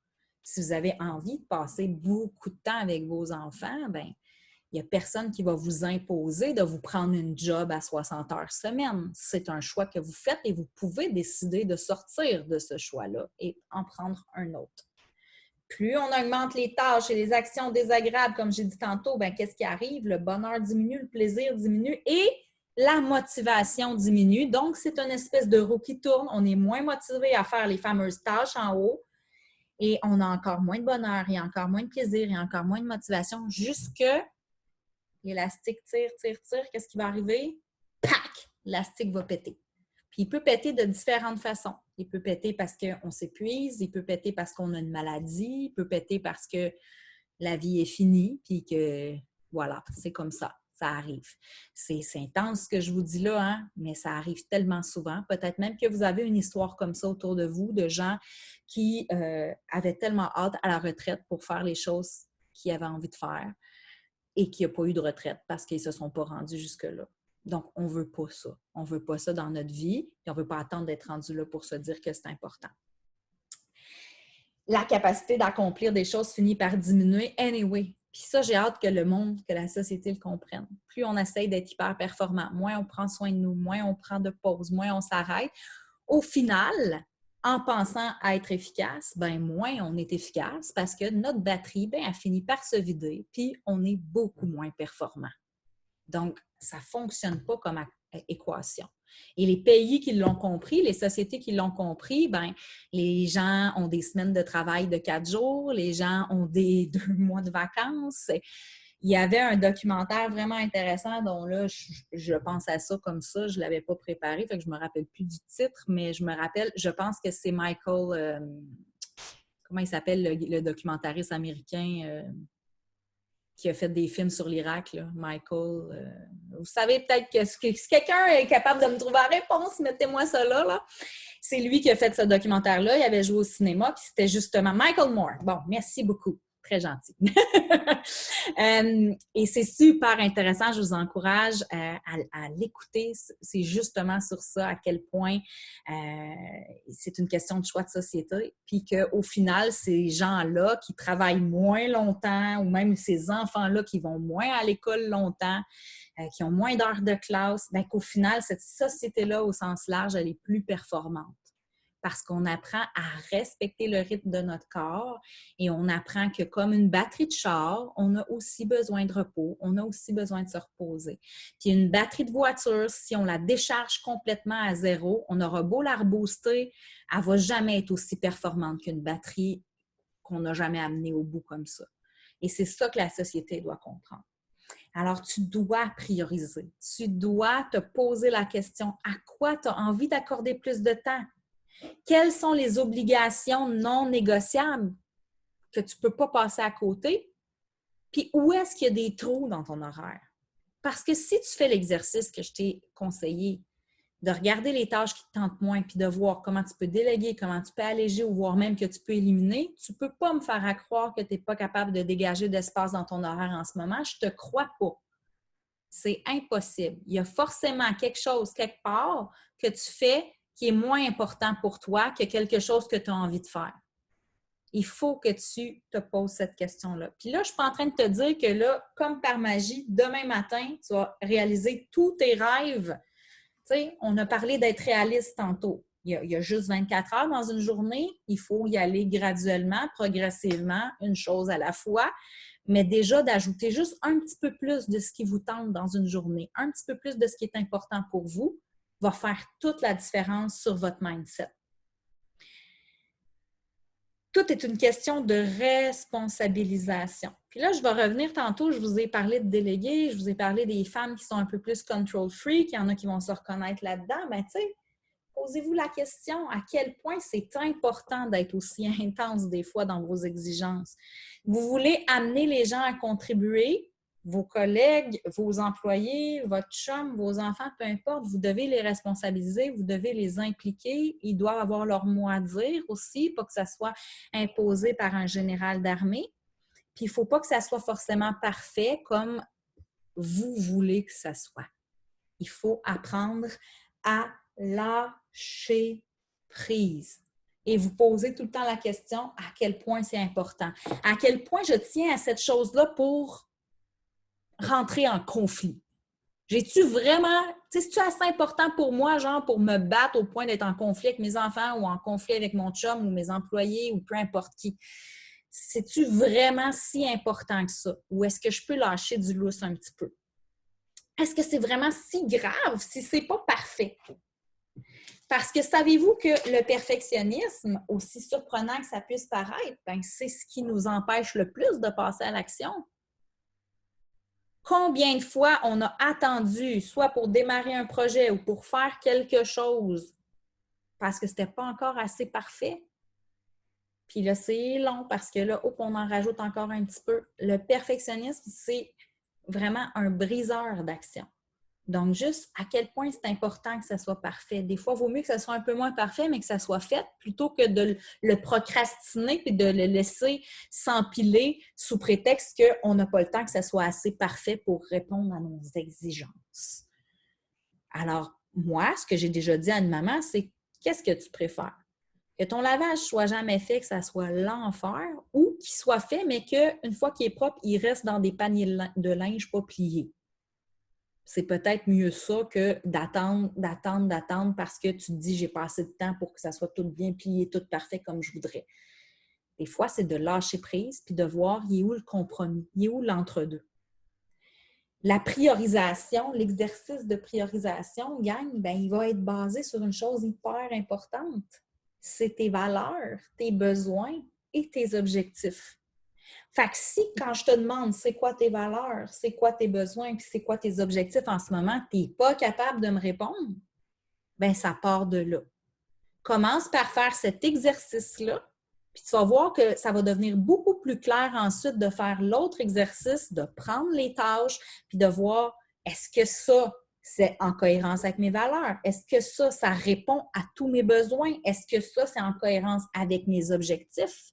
[SPEAKER 1] Si vous avez envie de passer beaucoup de temps avec vos enfants, bien, il n'y a personne qui va vous imposer de vous prendre une job à 60 heures semaine. C'est un choix que vous faites et vous pouvez décider de sortir de ce choix-là et en prendre un autre. Plus on augmente les tâches et les actions désagréables, comme j'ai dit tantôt, bien, qu'est-ce qui arrive? Le bonheur diminue, le plaisir diminue et la motivation diminue. Donc, c'est une espèce de roue qui tourne. On est moins motivé à faire les fameuses tâches en haut. Et on a encore moins de bonheur, et encore moins de plaisir, et encore moins de motivation, jusque l'élastique tire. Qu'est-ce qui va arriver? Pac! L'élastique va péter. Puis il peut péter de différentes façons. Il peut péter parce qu'on s'épuise, il peut péter parce qu'on a une maladie, il peut péter parce que la vie est finie, puis que voilà, c'est comme ça. Ça arrive. C'est intense ce que je vous dis là, hein? Mais ça arrive tellement souvent. Peut-être même que vous avez une histoire comme ça autour de vous, de gens qui avaient tellement hâte à la retraite pour faire les choses qu'ils avaient envie de faire. et qu'il n'y a pas eu de retraite parce qu'ils ne se sont pas rendus jusque-là. Donc, on ne veut pas ça. On ne veut pas ça dans notre vie et on ne veut pas attendre d'être rendu là pour se dire que c'est important. La capacité d'accomplir des choses finit par diminuer anyway. Puis ça, j'ai hâte que le monde, que la société le comprenne. Plus on essaye d'être hyper performant, moins on prend soin de nous, moins on prend de pauses, moins on s'arrête. Au final, en pensant à être efficace, ben moins on est efficace parce que notre batterie, ben, elle finit par se vider, puis on est beaucoup moins performant. Donc, ça ne fonctionne pas comme équation. Et les pays qui l'ont compris, les sociétés qui l'ont compris, ben, les gens ont des semaines de travail de 4 jours, les gens ont des 2 mois de vacances. Il y avait un documentaire vraiment intéressant dont là, je pense à ça comme ça, je ne l'avais pas préparé, fait que je ne me rappelle plus du titre, mais je me rappelle, je pense que c'est Michael, comment il s'appelle, le documentariste américain qui a fait des films sur l'Irak, là, Michael. Vous savez peut-être que si quelqu'un est capable de me trouver la réponse, mettez-moi ça là. C'est lui qui a fait ce documentaire-là. Il avait joué au cinéma, puis c'était justement Michael Moore. Bon, merci beaucoup. Très gentil. Et c'est super intéressant. Je vous encourage à l'écouter. C'est justement sur ça, à quel point c'est une question de choix de société. Puis qu'au final, ces gens-là qui travaillent moins longtemps ou même ces enfants-là qui vont moins à l'école longtemps, qui ont moins d'heures de classe, bien qu'au final, cette société-là, au sens large, elle est plus performante. Parce qu'on apprend à respecter le rythme de notre corps et on apprend que comme une batterie de char, on a aussi besoin de repos, on a aussi besoin de se reposer. Puis une batterie de voiture, si on la décharge complètement à zéro, on aura beau la rebooster, elle ne va jamais être aussi performante qu'une batterie qu'on n'a jamais amenée au bout comme ça. Et c'est ça que la société doit comprendre. Alors, tu dois prioriser. Tu dois te poser la question, à quoi tu as envie d'accorder plus de temps? Quelles sont les obligations non négociables que tu ne peux pas passer à côté? Puis où est-ce qu'il y a des trous dans ton horaire? Parce que si tu fais l'exercice que je t'ai conseillé, de regarder les tâches qui te tentent moins, puis de voir comment tu peux déléguer, comment tu peux alléger ou voir même que tu peux éliminer, tu ne peux pas me faire croire que tu n'es pas capable de dégager d'espace dans ton horaire en ce moment. Je ne te crois pas. C'est impossible. Il y a forcément quelque chose, quelque part, que tu fais qui est moins important pour toi que quelque chose que tu as envie de faire. Il faut que tu te poses cette question-là. Puis là, je ne suis pas en train de te dire que là, comme par magie, demain matin, tu vas réaliser tous tes rêves. Tu sais, on a parlé d'être réaliste tantôt. Il y a juste 24 heures dans une journée. Il faut y aller graduellement, progressivement, une chose à la fois. Mais déjà, d'ajouter juste un petit peu plus de ce qui vous tente dans une journée, un petit peu plus de ce qui est important pour vous, va faire toute la différence sur votre mindset. Tout est une question de responsabilisation. Puis là, je vais revenir tantôt, je vous ai parlé de délégués, je vous ai parlé des femmes qui sont un peu plus control freak, il y en a qui vont se reconnaître là-dedans. Bien, tu sais, posez-vous la question à quel point c'est important d'être aussi intense des fois dans vos exigences. Vous voulez amener les gens à contribuer, vos collègues, vos employés, votre chum, vos enfants, peu importe, vous devez les responsabiliser, vous devez les impliquer. Ils doivent avoir leur mot à dire aussi, pas que ça soit imposé par un général d'armée. Puis il ne faut pas que ça soit forcément parfait comme vous voulez que ça soit. Il faut apprendre à lâcher prise. Et vous posez tout le temps la question à quel point c'est important. À quel point je tiens à cette chose-là pour rentrer en conflit. J'ai-tu vraiment... Tu sais, c'est-tu assez important pour moi, genre, pour me battre au point d'être en conflit avec mes enfants ou en conflit avec mon chum ou mes employés ou peu importe qui? C'est-tu vraiment si important que ça? Ou est-ce que je peux lâcher du lousse un petit peu? Est-ce que c'est vraiment si grave si c'est pas parfait? Parce que savez-vous que le perfectionnisme, aussi surprenant que ça puisse paraître, ben, c'est ce qui nous empêche le plus de passer à l'action. Combien de fois on a attendu, soit pour démarrer un projet ou pour faire quelque chose, parce que ce n'était pas encore assez parfait? Puis là, c'est long parce que là, hop, on en rajoute encore un petit peu. Le perfectionnisme, c'est vraiment un briseur d'action. Donc, juste à quel point c'est important que ça soit parfait. Des fois, il vaut mieux que ça soit un peu moins parfait, mais que ça soit fait, plutôt que de le procrastiner et de le laisser s'empiler sous prétexte qu'on n'a pas le temps que ça soit assez parfait pour répondre à nos exigences. Alors, moi, ce que j'ai déjà dit à une maman, c'est qu'est-ce que tu préfères? Que ton lavage soit jamais fait, que ça soit l'enfer, ou qu'il soit fait, mais qu'une fois qu'il est propre, il reste dans des paniers de linge pas pliés. C'est peut-être mieux ça que d'attendre parce que tu te dis j'ai pas assez de temps pour que ça soit tout bien plié, tout parfait comme je voudrais. Des fois, c'est de lâcher prise puis de voir il est où le compromis, il est où l'entre-deux. La priorisation, l'exercice de priorisation, gang, ben, il va être basé sur une chose hyper importante. C'est tes valeurs, tes besoins et tes objectifs. Fait que si, quand je te demande c'est quoi tes valeurs, c'est quoi tes besoins, puis c'est quoi tes objectifs en ce moment, tu n'es pas capable de me répondre, bien, ça part de là. Commence par faire cet exercice-là, puis tu vas voir que ça va devenir beaucoup plus clair ensuite de faire l'autre exercice, de prendre les tâches, puis de voir est-ce que ça, c'est en cohérence avec mes valeurs? Est-ce que ça répond à tous mes besoins? Est-ce que ça, c'est en cohérence avec mes objectifs?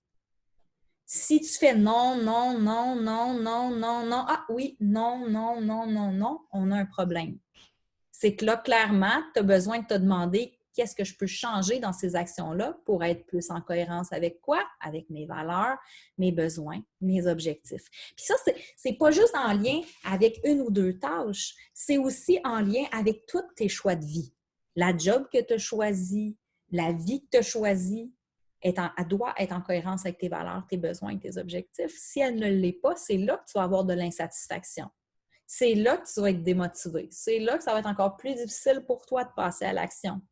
[SPEAKER 1] Si tu fais non, non, non, non, non, non, non, ah oui, non, non, non, non, non, on a un problème. C'est que là, clairement, tu as besoin de te demander qu'est-ce que je peux changer dans ces actions-là pour être plus en cohérence avec quoi? Avec mes valeurs, mes besoins, mes objectifs. Puis ça, c'est pas juste en lien avec une ou deux tâches, c'est aussi en lien avec tous tes choix de vie. La job que tu as choisie, la vie que tu as choisie, elle doit être en cohérence avec tes valeurs, tes besoins et tes objectifs. Si elle ne l'est pas, c'est là que tu vas avoir de l'insatisfaction. C'est là que tu vas être démotivé. C'est là que ça va être encore plus difficile pour toi de passer à l'action.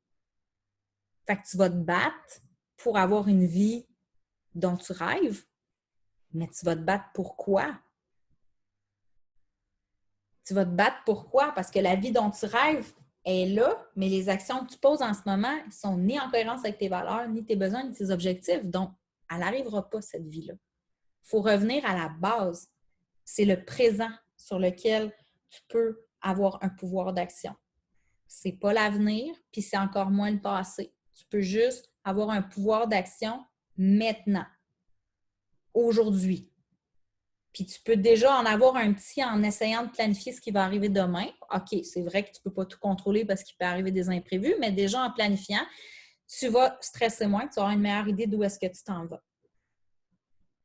[SPEAKER 1] Fait que tu vas te battre pour avoir une vie dont tu rêves, mais tu vas te battre pour quoi? Tu vas te battre pour quoi? Parce que la vie dont tu rêves est là, mais les actions que tu poses en ce moment ne sont ni en cohérence avec tes valeurs, ni tes besoins, ni tes objectifs. Donc, elle n'arrivera pas, cette vie-là. Il faut revenir à la base. C'est le présent sur lequel tu peux avoir un pouvoir d'action. C'est pas l'avenir, puis c'est encore moins le passé. Tu peux juste avoir un pouvoir d'action maintenant, aujourd'hui. Puis tu peux déjà en avoir un petit en essayant de planifier ce qui va arriver demain. OK, c'est vrai que tu ne peux pas tout contrôler parce qu'il peut arriver des imprévus, mais déjà en planifiant, tu vas stresser moins, tu auras une meilleure idée d'où est-ce que tu t'en vas.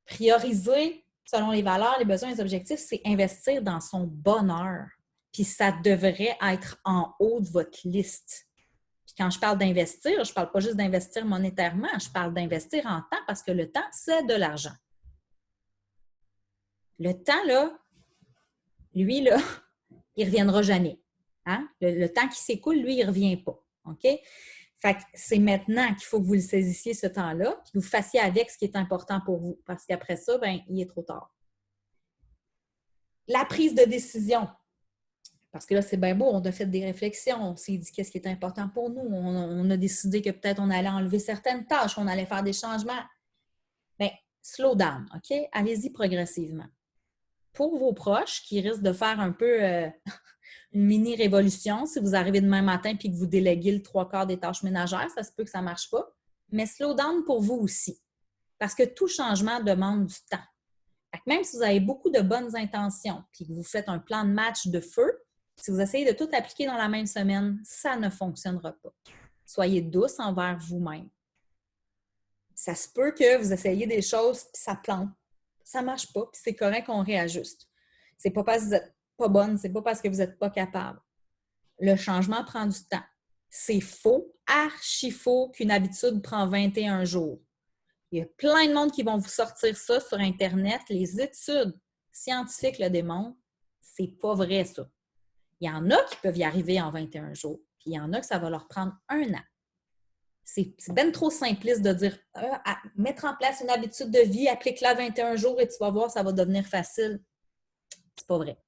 [SPEAKER 1] Prioriser selon les valeurs, les besoins, les objectifs, c'est investir dans son bonheur. Puis ça devrait être en haut de votre liste. Puis quand je parle d'investir, je ne parle pas juste d'investir monétairement, je parle d'investir en temps parce que le temps, c'est de l'argent. Le temps, là, lui, là, il ne reviendra jamais. Hein? Le temps qui s'écoule, lui, il ne revient pas. OK? Fait que c'est maintenant qu'il faut que vous le saisissiez, ce temps-là, puis que vous fassiez avec ce qui est important pour vous. Parce qu'après ça, bien, il est trop tard. La prise de décision. Parce que là, c'est bien beau, on a fait des réflexions, on s'est dit qu'est-ce qui est important pour nous. On a décidé que peut-être on allait enlever certaines tâches, on allait faire des changements. Bien, slow down, OK? Allez-y progressivement. Pour vos proches qui risquent de faire un peu une mini-révolution, si vous arrivez demain matin et que vous déléguez le 3/4 des tâches ménagères, ça se peut que ça ne marche pas. Mais slow down pour vous aussi. Parce que tout changement demande du temps. Fait que même si vous avez beaucoup de bonnes intentions et que vous faites un plan de match de feu, si vous essayez de tout appliquer dans la même semaine, ça ne fonctionnera pas. Soyez douce envers vous-même. Ça se peut que vous essayiez des choses et ça plante. Ça ne marche pas, puis c'est correct qu'on réajuste. C'est pas parce que vous n'êtes pas bonne, c'est pas parce que vous n'êtes pas capable. Le changement prend du temps. C'est faux, archi faux qu'une habitude prend 21 jours. Il y a plein de monde qui vont vous sortir ça sur Internet. Les études scientifiques le démontrent. C'est pas vrai, ça. Il y en a qui peuvent y arriver en 21 jours, puis il y en a que ça va leur prendre 1 an. C'est bien trop simpliste de dire mettre en place une habitude de vie, applique-la 21 jours et tu vas voir, ça va devenir facile. C'est pas vrai.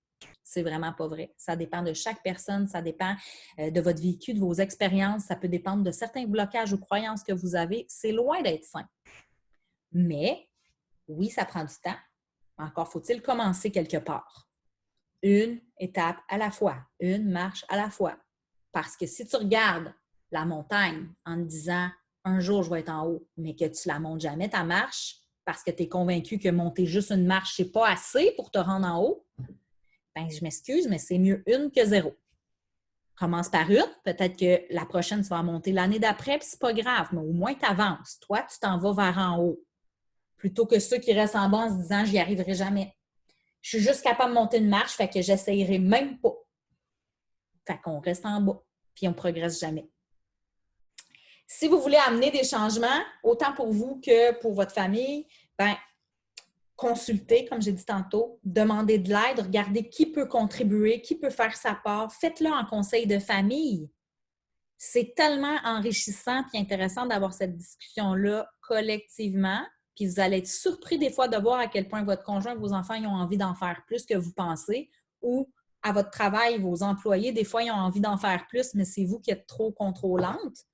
[SPEAKER 1] C'est vraiment pas vrai. Ça dépend de chaque personne, ça dépend de votre vécu, de vos expériences, ça peut dépendre de certains blocages ou croyances que vous avez. C'est loin d'être simple. Mais, oui, ça prend du temps. Encore faut-il commencer quelque part. une étape à la fois, une marche à la fois. Parce que si tu regardes la montagne en te disant un jour je vais être en haut, mais que tu la montes jamais ta marche parce que tu es convaincu que monter juste une marche, c'est pas assez pour te rendre en haut, ben je m'excuse, mais c'est mieux une que zéro. Commence par une, peut-être que la prochaine, tu vas monter l'année d'après, puis c'est pas grave, mais au moins tu avances. Toi, tu t'en vas vers en haut. Plutôt que ceux qui restent en bas en se disant j'y arriverai jamais. Je suis juste capable de monter une marche, fait que j'essayerai même pas. Fait qu'on reste en bas, puis on ne progresse jamais. Si vous voulez amener des changements, autant pour vous que pour votre famille, ben consultez, comme j'ai dit tantôt, demandez de l'aide, regardez qui peut contribuer, qui peut faire sa part. Faites-le en conseil de famille. C'est tellement enrichissant et intéressant d'avoir cette discussion-là collectivement. Puis vous allez être surpris des fois de voir à quel point votre conjoint, vos enfants, ils ont envie d'en faire plus que vous pensez, ou à votre travail, vos employés, des fois, ils ont envie d'en faire plus, mais c'est vous qui êtes trop contrôlante.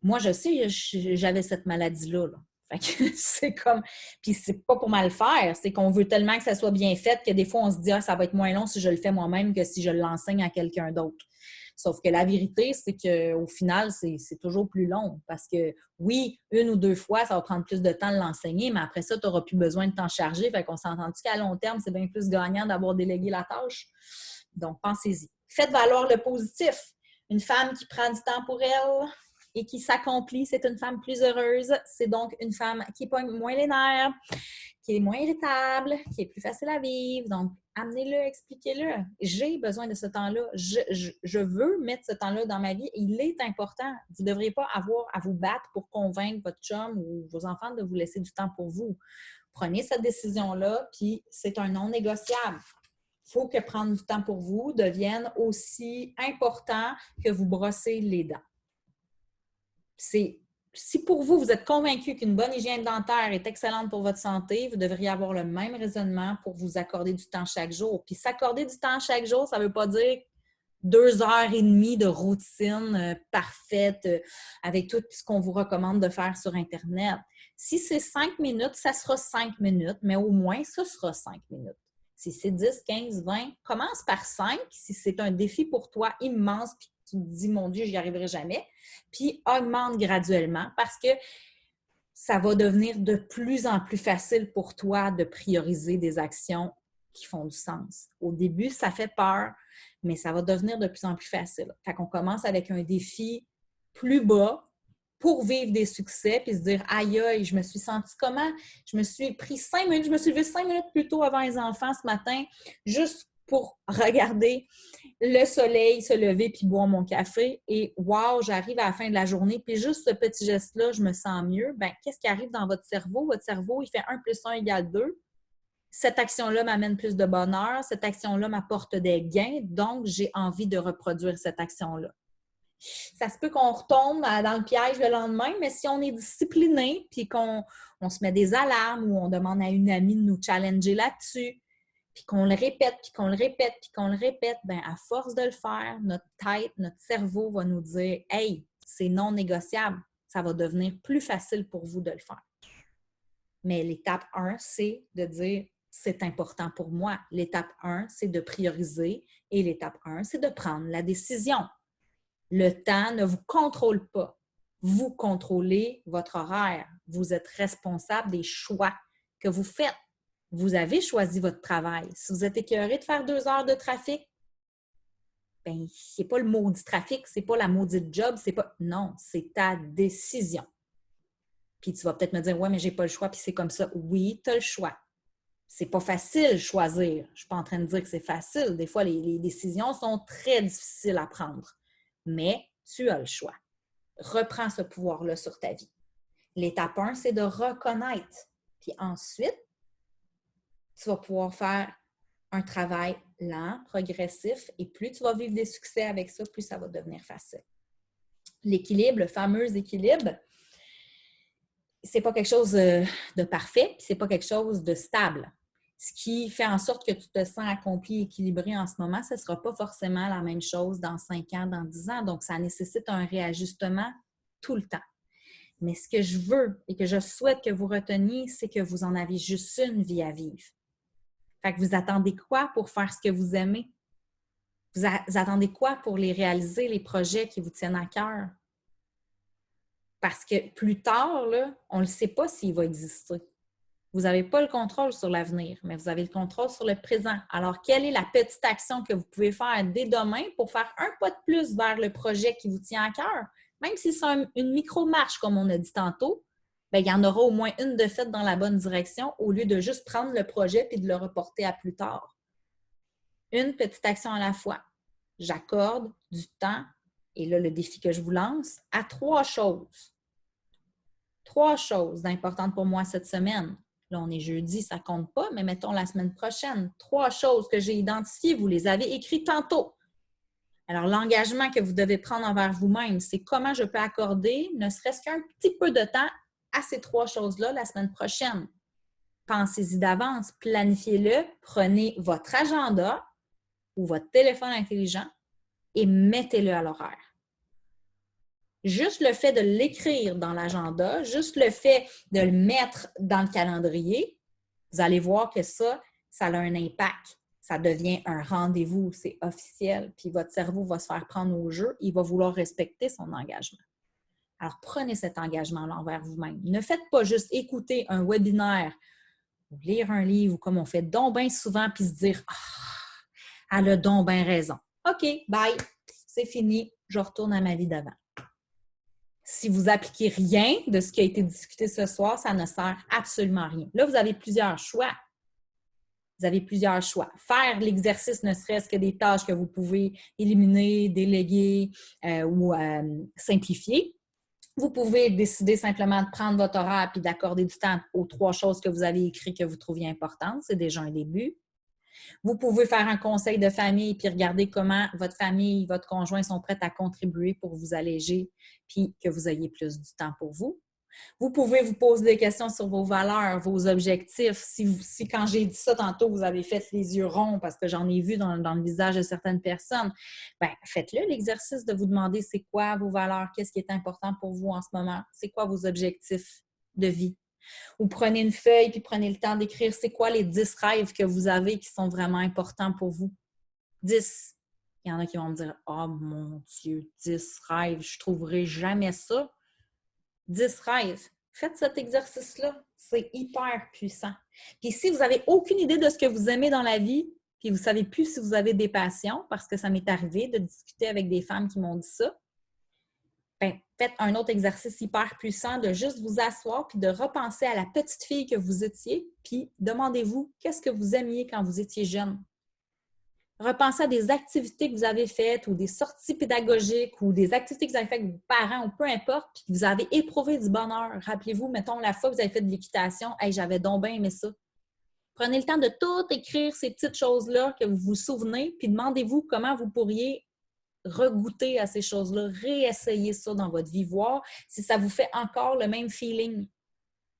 [SPEAKER 1] Moi, je sais, j'avais cette maladie-là. Là. Fait que c'est comme... Puis c'est pas pour mal faire, c'est qu'on veut tellement que ça soit bien fait que des fois, on se dit « Ah, ça va être moins long si je le fais moi-même que si je l'enseigne à quelqu'un d'autre. » Sauf que la vérité, c'est qu'au final, c'est toujours plus long. Parce que oui, une ou deux fois, ça va prendre plus de temps de l'enseigner, mais après ça, tu n'auras plus besoin de t'en charger. Fait qu'on s'entend-tu qu'à long terme, c'est bien plus gagnant d'avoir délégué la tâche? Donc, pensez-y. Faites valoir le positif. Une femme qui prend du temps pour elle et qui s'accomplit, c'est une femme plus heureuse. C'est donc une femme qui pogne moins les nerfs, qui est moins irritable, qui est plus facile à vivre. Donc, amenez-le, expliquez-le. J'ai besoin de ce temps-là. Je veux mettre ce temps-là dans ma vie. Il est important. Vous ne devriez pas avoir à vous battre pour convaincre votre chum ou vos enfants de vous laisser du temps pour vous. Prenez cette décision-là, puis c'est un non négociable. Il faut que prendre du temps pour vous devienne aussi important que vous brossez les dents. Si pour vous, vous êtes convaincu qu'une bonne hygiène dentaire est excellente pour votre santé, vous devriez avoir le même raisonnement pour vous accorder du temps chaque jour. Puis s'accorder du temps chaque jour, ça ne veut pas dire 2 heures et demie de routine parfaite avec tout ce qu'on vous recommande de faire sur Internet. Si c'est 5 minutes, ça sera 5 minutes, mais au moins, ce sera 5 minutes. Si c'est 10, 15, 20, commence par 5 si c'est un défi pour toi immense puis tu te dis, mon Dieu, j'y arriverai jamais. Puis augmente graduellement parce que ça va devenir de plus en plus facile pour toi de prioriser des actions qui font du sens. Au début, ça fait peur, mais ça va devenir de plus en plus facile. Fait qu'on commence avec un défi plus bas pour vivre des succès puis se dire, aïe, aïe, je me suis sentie comment? Je me suis pris 5 minutes, je me suis levée 5 minutes plus tôt avant les enfants ce matin, juste pour regarder le soleil se lever puis boire mon café et wow, j'arrive à la fin de la journée puis juste ce petit geste-là, je me sens mieux. Bien, qu'est-ce qui arrive dans votre cerveau? Votre cerveau, il fait 1 + 1 = 2. Cette action-là m'amène plus de bonheur, cette action-là m'apporte des gains, donc j'ai envie de reproduire cette action-là. Ça se peut qu'on retombe dans le piège le lendemain, mais si on est discipliné puis qu'on se met des alarmes ou on demande à une amie de nous challenger là-dessus, puis qu'on le répète, puis qu'on le répète, puis qu'on le répète, bien, à force de le faire, notre tête, notre cerveau va nous dire « Hey, c'est non négociable. » Ça va devenir plus facile pour vous de le faire. Mais l'étape 1, c'est de dire « C'est important pour moi. » L'étape 1, c'est de prioriser et l'étape 1, c'est de prendre la décision. Le temps ne vous contrôle pas. Vous contrôlez votre horaire. Vous êtes responsable des choix que vous faites. Vous avez choisi votre travail. Si vous êtes écœuré de faire 2 heures de trafic, bien, c'est pas le maudit trafic, c'est pas la maudite job, c'est pas... Non, c'est ta décision. Puis tu vas peut-être me dire, ouais, mais j'ai pas le choix, puis c'est comme ça. Oui, tu as le choix. C'est pas facile choisir. Je suis pas en train de dire que c'est facile. Des fois, les décisions sont très difficiles à prendre. Mais tu as le choix. Reprends ce pouvoir-là sur ta vie. L'étape 1, c'est de reconnaître. Puis ensuite, tu vas pouvoir faire un travail lent, progressif, et plus tu vas vivre des succès avec ça, plus ça va devenir facile. L'équilibre, le fameux équilibre, c'est pas quelque chose de parfait, puis c'est pas quelque chose de stable. Ce qui fait en sorte que tu te sens accompli, équilibré en ce moment, ce ne sera pas forcément la même chose dans 5 ans, dans 10 ans. Donc, ça nécessite un réajustement tout le temps. Mais ce que je veux et que je souhaite que vous reteniez, c'est que vous en avez juste une vie à vivre. Fait que vous attendez quoi pour faire ce que vous aimez? Vous attendez quoi pour les réaliser, les projets qui vous tiennent à cœur? Parce que plus tard, là, on ne sait pas s'il va exister. Vous n'avez pas le contrôle sur l'avenir, mais vous avez le contrôle sur le présent. Alors, quelle est la petite action que vous pouvez faire dès demain pour faire un pas de plus vers le projet qui vous tient à cœur? Même si c'est une micro-marche, comme on a dit tantôt, bien, il y en aura au moins une de faite dans la bonne direction au lieu de juste prendre le projet et de le reporter à plus tard. Une petite action à la fois. J'accorde du temps, et là, le défi que je vous lance, à 3 choses. 3 choses importantes pour moi cette semaine. Là, on est jeudi, ça ne compte pas, mais mettons la semaine prochaine. 3 choses que j'ai identifiées, vous les avez écrites tantôt. Alors, l'engagement que vous devez prendre envers vous-même, c'est comment je peux accorder ne serait-ce qu'un petit peu de temps à ces 3 choses-là la semaine prochaine. Pensez-y d'avance, planifiez-le, prenez votre agenda ou votre téléphone intelligent et mettez-le à l'horaire. Juste le fait de l'écrire dans l'agenda, juste le fait de le mettre dans le calendrier, vous allez voir que ça a un impact. Ça devient un rendez-vous, c'est officiel, puis votre cerveau va se faire prendre au jeu, il va vouloir respecter son engagement. Alors, prenez cet engagement-là envers vous-même. Ne faites pas juste écouter un webinaire ou lire un livre, comme on fait donc bien souvent, puis se dire « Ah, elle a donc bien raison. OK, bye, c'est fini, je retourne à ma vie d'avant. » Si vous n'appliquez rien de ce qui a été discuté ce soir, ça ne sert absolument à rien. Là, vous avez plusieurs choix. Vous avez plusieurs choix. Faire l'exercice, ne serait-ce que des tâches que vous pouvez éliminer, déléguer ou simplifier. Vous pouvez décider simplement de prendre votre horaire et d'accorder du temps aux 3 choses que vous avez écrites que vous trouviez importantes. C'est déjà un début. Vous pouvez faire un conseil de famille puis regarder comment votre famille, votre conjoint sont prêts à contribuer pour vous alléger puis que vous ayez plus du temps pour vous. Vous pouvez vous poser des questions sur vos valeurs, vos objectifs. Si quand j'ai dit ça tantôt, vous avez fait les yeux ronds parce que j'en ai vu dans le visage de certaines personnes, bien, faites-le l'exercice de vous demander c'est quoi vos valeurs, qu'est-ce qui est important pour vous en ce moment, c'est quoi vos objectifs de vie. Ou prenez une feuille puis prenez le temps d'écrire c'est quoi les 10 rêves que vous avez qui sont vraiment importants pour vous. 10. Il y en a qui vont me dire « Oh mon Dieu, 10 rêves, je ne trouverai jamais ça. » 10 rêves. Faites cet exercice-là. C'est hyper puissant. Puis si vous n'avez aucune idée de ce que vous aimez dans la vie, puis vous ne savez plus si vous avez des passions, parce que ça m'est arrivé de discuter avec des femmes qui m'ont dit ça, bien, faites un autre exercice hyper puissant de juste vous asseoir puis de repenser à la petite fille que vous étiez, puis demandez-vous qu'est-ce que vous aimiez quand vous étiez jeune. Repensez à des activités que vous avez faites ou des sorties pédagogiques ou des activités que vous avez faites avec vos parents ou peu importe, puis que vous avez éprouvé du bonheur. Rappelez-vous, mettons, la fois que vous avez fait de l'équitation, « Hey, j'avais donc bien aimé ça. » Prenez le temps de tout écrire ces petites choses-là que vous vous souvenez, puis demandez-vous comment vous pourriez regoûter à ces choses-là, réessayer ça dans votre vie, voir si ça vous fait encore le même feeling.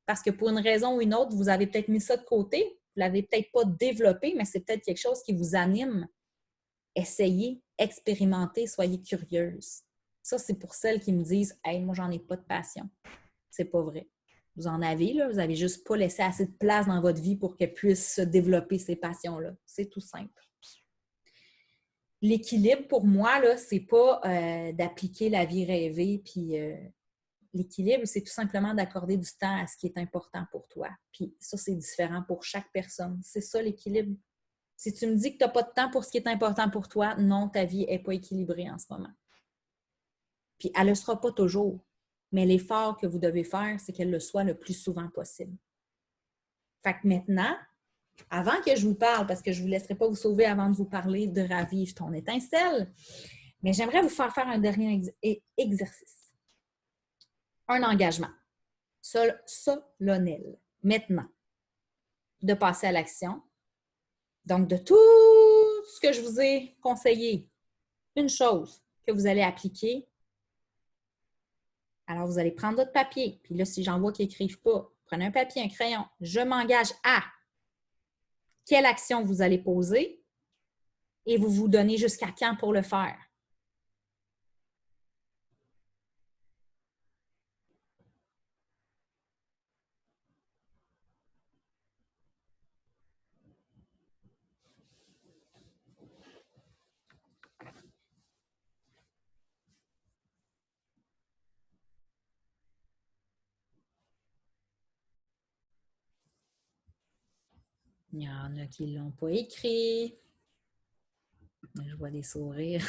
[SPEAKER 1] Parce que pour une raison ou une autre, vous avez peut-être mis ça de côté, vous ne l'avez peut-être pas développé, mais c'est peut-être quelque chose qui vous anime. Essayez, expérimentez, soyez curieuse. Ça, c'est pour celles qui me disent « Hey, moi, j'en ai pas de passion. » C'est pas vrai. Vous en avez, là, vous n'avez juste pas laissé assez de place dans votre vie pour qu'elles puissent se développer ces passions-là. C'est tout simple. L'équilibre, pour moi, là, c'est pas d'appliquer la vie rêvée, puis l'équilibre, c'est tout simplement d'accorder du temps à ce qui est important pour toi. Puis ça, c'est différent pour chaque personne. C'est ça, l'équilibre. Si tu me dis que tu n'as pas de temps pour ce qui est important pour toi, non, ta vie n'est pas équilibrée en ce moment. Puis elle ne le sera pas toujours. Mais l'effort que vous devez faire, c'est qu'elle le soit le plus souvent possible. Fait que maintenant, avant que je vous parle, parce que je ne vous laisserai pas vous sauver avant de vous parler de Ravive ton étincelle, mais j'aimerais vous faire faire un dernier exercice. Un engagement solennel. Maintenant, de passer à l'action. Donc, de tout ce que je vous ai conseillé, une chose que vous allez appliquer. Alors, vous allez prendre votre papier. Puis là, si j'en vois qui n'écrivent pas, prenez un papier, un crayon. Je m'engage à quelle action vous allez poser et vous vous donnez jusqu'à quand pour le faire. Il y en a qui ne l'ont pas écrit. Je vois des sourires.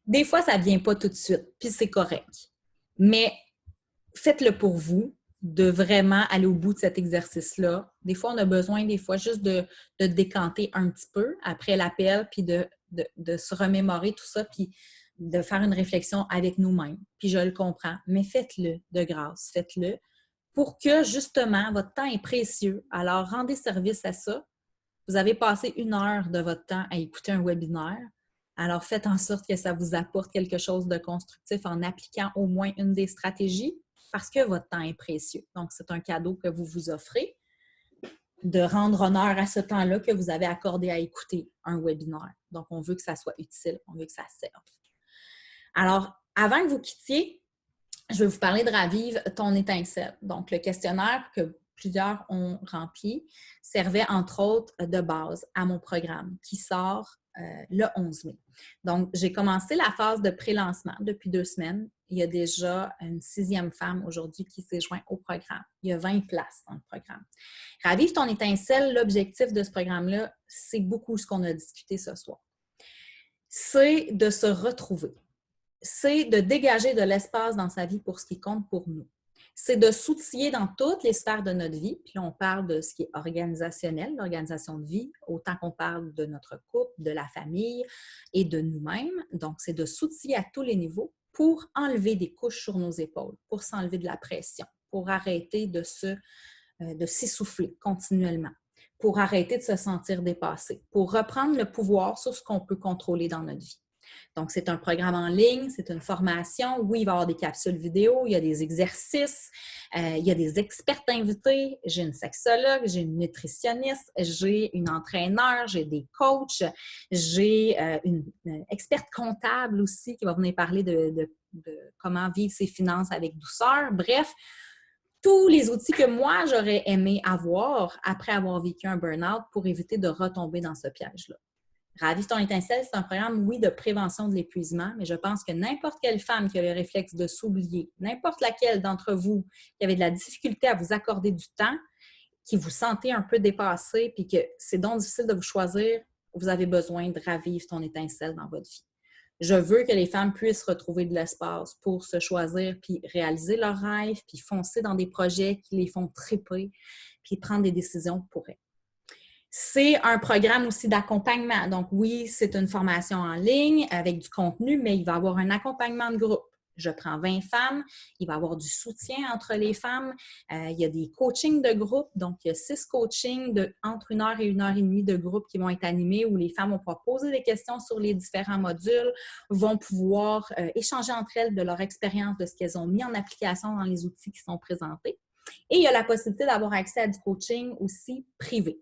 [SPEAKER 1] Des fois, ça ne vient pas tout de suite, puis c'est correct. Mais faites-le pour vous, de vraiment aller au bout de cet exercice-là. Des fois, on a besoin, des fois, juste de décanter un petit peu après l'appel, puis de se remémorer tout ça, puis de faire une réflexion avec nous-mêmes. Puis je le comprends, mais faites-le de grâce, faites-le pour que, justement, votre temps est précieux. Alors, rendez service à ça. Vous avez passé 1 heure de votre temps à écouter un webinaire. Alors, faites en sorte que ça vous apporte quelque chose de constructif en appliquant au moins une des stratégies parce que votre temps est précieux. Donc, c'est un cadeau que vous vous offrez de rendre honneur à ce temps-là que vous avez accordé à écouter un webinaire. Donc, on veut que ça soit utile, on veut que ça serve. Alors, avant que vous quittiez, je vais vous parler de Ravive ton étincelle. Donc, le questionnaire que plusieurs ont rempli servait entre autres de base à mon programme qui sort le 11 mai. Donc, j'ai commencé la phase de pré-lancement depuis 2 semaines. Il y a déjà une 6e femme aujourd'hui qui s'est jointe au programme. Il y a 20 places dans le programme. Ravive ton étincelle, l'objectif de ce programme-là, c'est beaucoup ce qu'on a discuté ce soir. C'est de se retrouver. C'est de dégager de l'espace dans sa vie pour ce qui compte pour nous. C'est de s'outiller dans toutes les sphères de notre vie. Puis là, on parle de ce qui est organisationnel, l'organisation de vie, autant qu'on parle de notre couple, de la famille et de nous-mêmes. Donc, c'est de s'outiller à tous les niveaux pour enlever des couches sur nos épaules, pour s'enlever de la pression, pour arrêter de s'essouffler continuellement, pour arrêter de se sentir dépassé, pour reprendre le pouvoir sur ce qu'on peut contrôler dans notre vie. Donc, c'est un programme en ligne, c'est une formation. Oui, il va y avoir des capsules vidéo, il y a des exercices, il y a des expertes invités. J'ai une sexologue, j'ai une nutritionniste, j'ai une entraîneur, j'ai des coachs, j'ai une experte comptable aussi qui va venir parler de comment vivre ses finances avec douceur. Bref, tous les outils que moi, j'aurais aimé avoir après avoir vécu un burn-out pour éviter de retomber dans ce piège-là. Ravive ton étincelle, c'est un programme, oui, de prévention de l'épuisement, mais je pense que n'importe quelle femme qui a le réflexe de s'oublier, n'importe laquelle d'entre vous qui avait de la difficulté à vous accorder du temps, qui vous sentez un peu dépassé, puis que c'est donc difficile de vous choisir, vous avez besoin de ravive ton étincelle dans votre vie. Je veux que les femmes puissent retrouver de l'espace pour se choisir, puis réaliser leurs rêves, puis foncer dans des projets qui les font triper, puis prendre des décisions pour elles. C'est un programme aussi d'accompagnement. Donc, oui, c'est une formation en ligne avec du contenu, mais il va y avoir un accompagnement de groupe. Je prends 20 femmes, il va y avoir du soutien entre les femmes. Il y a des coachings de groupe, donc il y a 6 coachings entre 1 heure et 1 heure et demie de groupe qui vont être animés où les femmes vont pouvoir poser des questions sur les différents modules, vont pouvoir échanger entre elles de leur expérience, de ce qu'elles ont mis en application dans les outils qui sont présentés. Et il y a la possibilité d'avoir accès à du coaching aussi privé.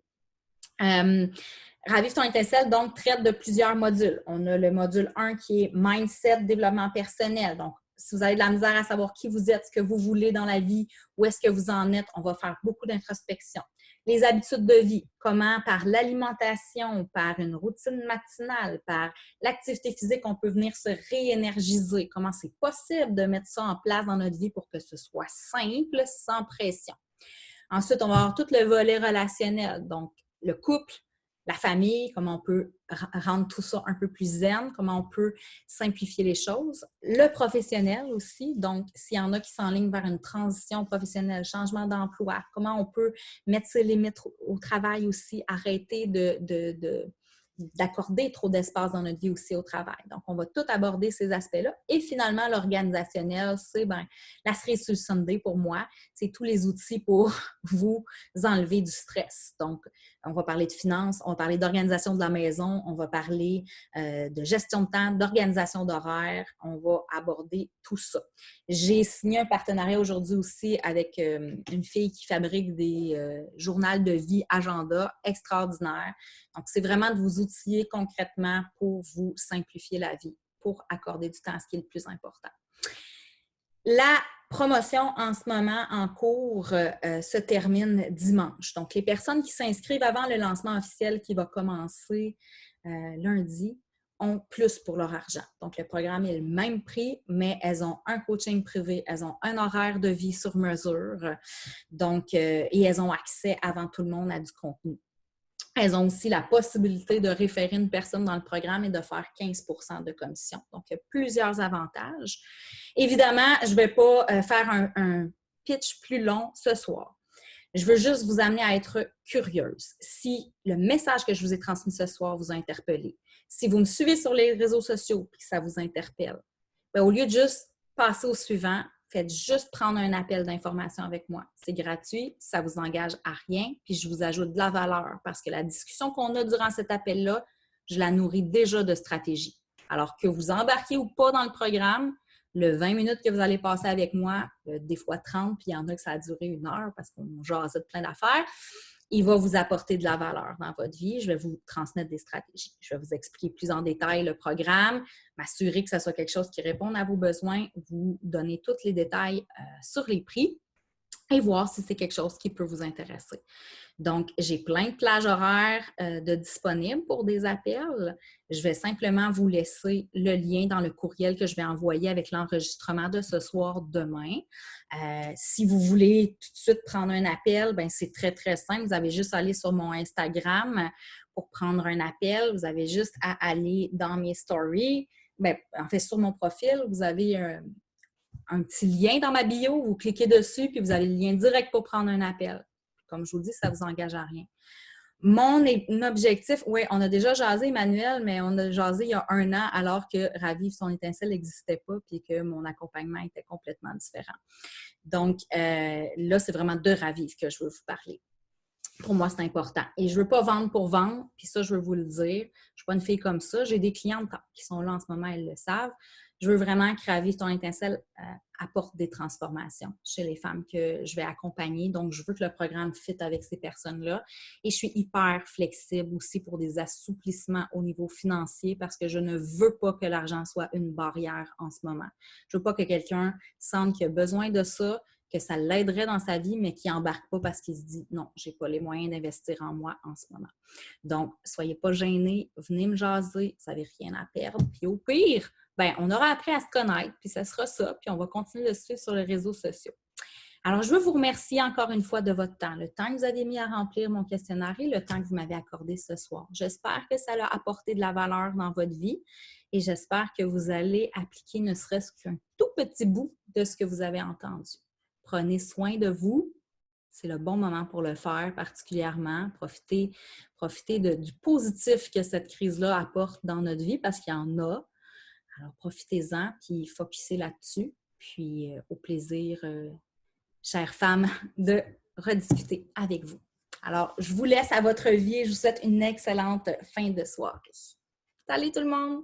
[SPEAKER 1] Ravive ton étincelle, donc, traite de plusieurs modules. On a le module 1 qui est Mindset, développement personnel. Donc, si vous avez de la misère à savoir qui vous êtes, ce que vous voulez dans la vie, où est-ce que vous en êtes, on va faire beaucoup d'introspection. Les habitudes de vie, comment par l'alimentation, par une routine matinale, par l'activité physique, on peut venir se réénergiser. Comment c'est possible de mettre ça en place dans notre vie pour que ce soit simple, sans pression. Ensuite, on va avoir tout le volet relationnel, donc le couple, la famille, comment on peut rendre tout ça un peu plus zen, comment on peut simplifier les choses. Le professionnel aussi, donc s'il y en a qui s'enlignent vers une transition professionnelle, changement d'emploi, comment on peut mettre ses limites au travail aussi, arrêter d'accorder trop d'espace dans notre vie aussi au travail. Donc, on va tout aborder ces aspects-là. Et finalement, l'organisationnel, c'est la cerise sur le Sunday pour moi. C'est tous les outils pour vous enlever du stress. Donc, on va parler de finances, on va parler d'organisation de la maison, on va parler de gestion de temps, d'organisation d'horaire. On va aborder tout ça. J'ai signé un partenariat aujourd'hui aussi avec une fille qui fabrique des journaux de vie agenda extraordinaires. Donc, c'est vraiment de vous outiller concrètement pour vous simplifier la vie, pour accorder du temps à ce qui est le plus important. La promotion en ce moment en cours se termine dimanche. Donc, les personnes qui s'inscrivent avant le lancement officiel qui va commencer lundi ont plus pour leur argent. Donc, le programme est le même prix, mais elles ont un coaching privé, elles ont un horaire de vie sur mesure. Donc, et elles ont accès avant tout le monde à du contenu. Elles ont aussi la possibilité de référer une personne dans le programme et de faire 15 % de commission. Donc, il y a plusieurs avantages. Évidemment, je ne vais pas faire un pitch plus long ce soir. Je veux juste vous amener à être curieuse. Si le message que je vous ai transmis ce soir vous a interpellé, si vous me suivez sur les réseaux sociaux et que ça vous interpelle, bien, au lieu de juste passer au suivant, faites juste prendre un appel d'information avec moi. C'est gratuit, ça ne vous engage à rien, puis je vous ajoute de la valeur parce que la discussion qu'on a durant cet appel-là, je la nourris déjà de stratégie. Alors que vous embarquiez ou pas dans le programme, le 20 minutes que vous allez passer avec moi, des fois 30, puis il y en a que ça a duré 1 heure parce qu'on jasait de plein d'affaires, il va vous apporter de la valeur dans votre vie. Je vais vous transmettre des stratégies. Je vais vous expliquer plus en détail le programme, m'assurer que ce soit quelque chose qui réponde à vos besoins, vous donner tous les détails sur les prix et voir si c'est quelque chose qui peut vous intéresser. Donc, j'ai plein de plages horaires de disponibles pour des appels. Je vais simplement vous laisser le lien dans le courriel que je vais envoyer avec l'enregistrement de ce soir demain. Si vous voulez tout de suite prendre un appel, bien, c'est très, très simple. Vous avez juste à aller sur mon Instagram pour prendre un appel. Vous avez juste à aller dans mes stories. Bien, en fait, sur mon profil, vous avez un petit lien dans ma bio. Vous cliquez dessus, puis vous avez le lien direct pour prendre un appel. Comme je vous dis, ça ne vous engage à rien. Mon objectif, oui, on a déjà jasé, Emmanuel, mais on a jasé il y a 1 an alors que Ravive son étincelle n'existait pas puis que mon accompagnement était complètement différent. Donc, là, c'est vraiment de Ravive que je veux vous parler. Pour moi, c'est important. Et je ne veux pas vendre pour vendre, puis ça, je veux vous le dire. Je ne suis pas une fille comme ça. J'ai des clientes qui sont là en ce moment, elles le savent. Je veux vraiment que Ravive ton étincelle apporte des transformations chez les femmes que je vais accompagner. Donc, je veux que le programme fit avec ces personnes-là. Et je suis hyper flexible aussi pour des assouplissements au niveau financier parce que je ne veux pas que l'argent soit une barrière en ce moment. Je ne veux pas que quelqu'un sente qu'il a besoin de ça, que ça l'aiderait dans sa vie, mais qui n'embarque pas parce qu'il se dit « Non, je n'ai pas les moyens d'investir en moi en ce moment. » Donc, soyez pas gênés, venez me jaser, vous n'avez rien à perdre. Puis au pire, bien, on aura appris à se connaître, puis ça sera ça, puis on va continuer de se suivre sur les réseaux sociaux. Alors, je veux vous remercier encore une fois de votre temps, le temps que vous avez mis à remplir mon questionnaire et le temps que vous m'avez accordé ce soir. J'espère que ça a apporté de la valeur dans votre vie et j'espère que vous allez appliquer ne serait-ce qu'un tout petit bout de ce que vous avez entendu. Prenez soin de vous. C'est le bon moment pour le faire particulièrement. Profitez du positif que cette crise-là apporte dans notre vie parce qu'il y en a. Alors, profitez-en, puis focussez là-dessus. Puis, au plaisir, chères femmes, de rediscuter avec vous. Alors, je vous laisse à votre vie et je vous souhaite une excellente fin de soirée. Salut tout le monde!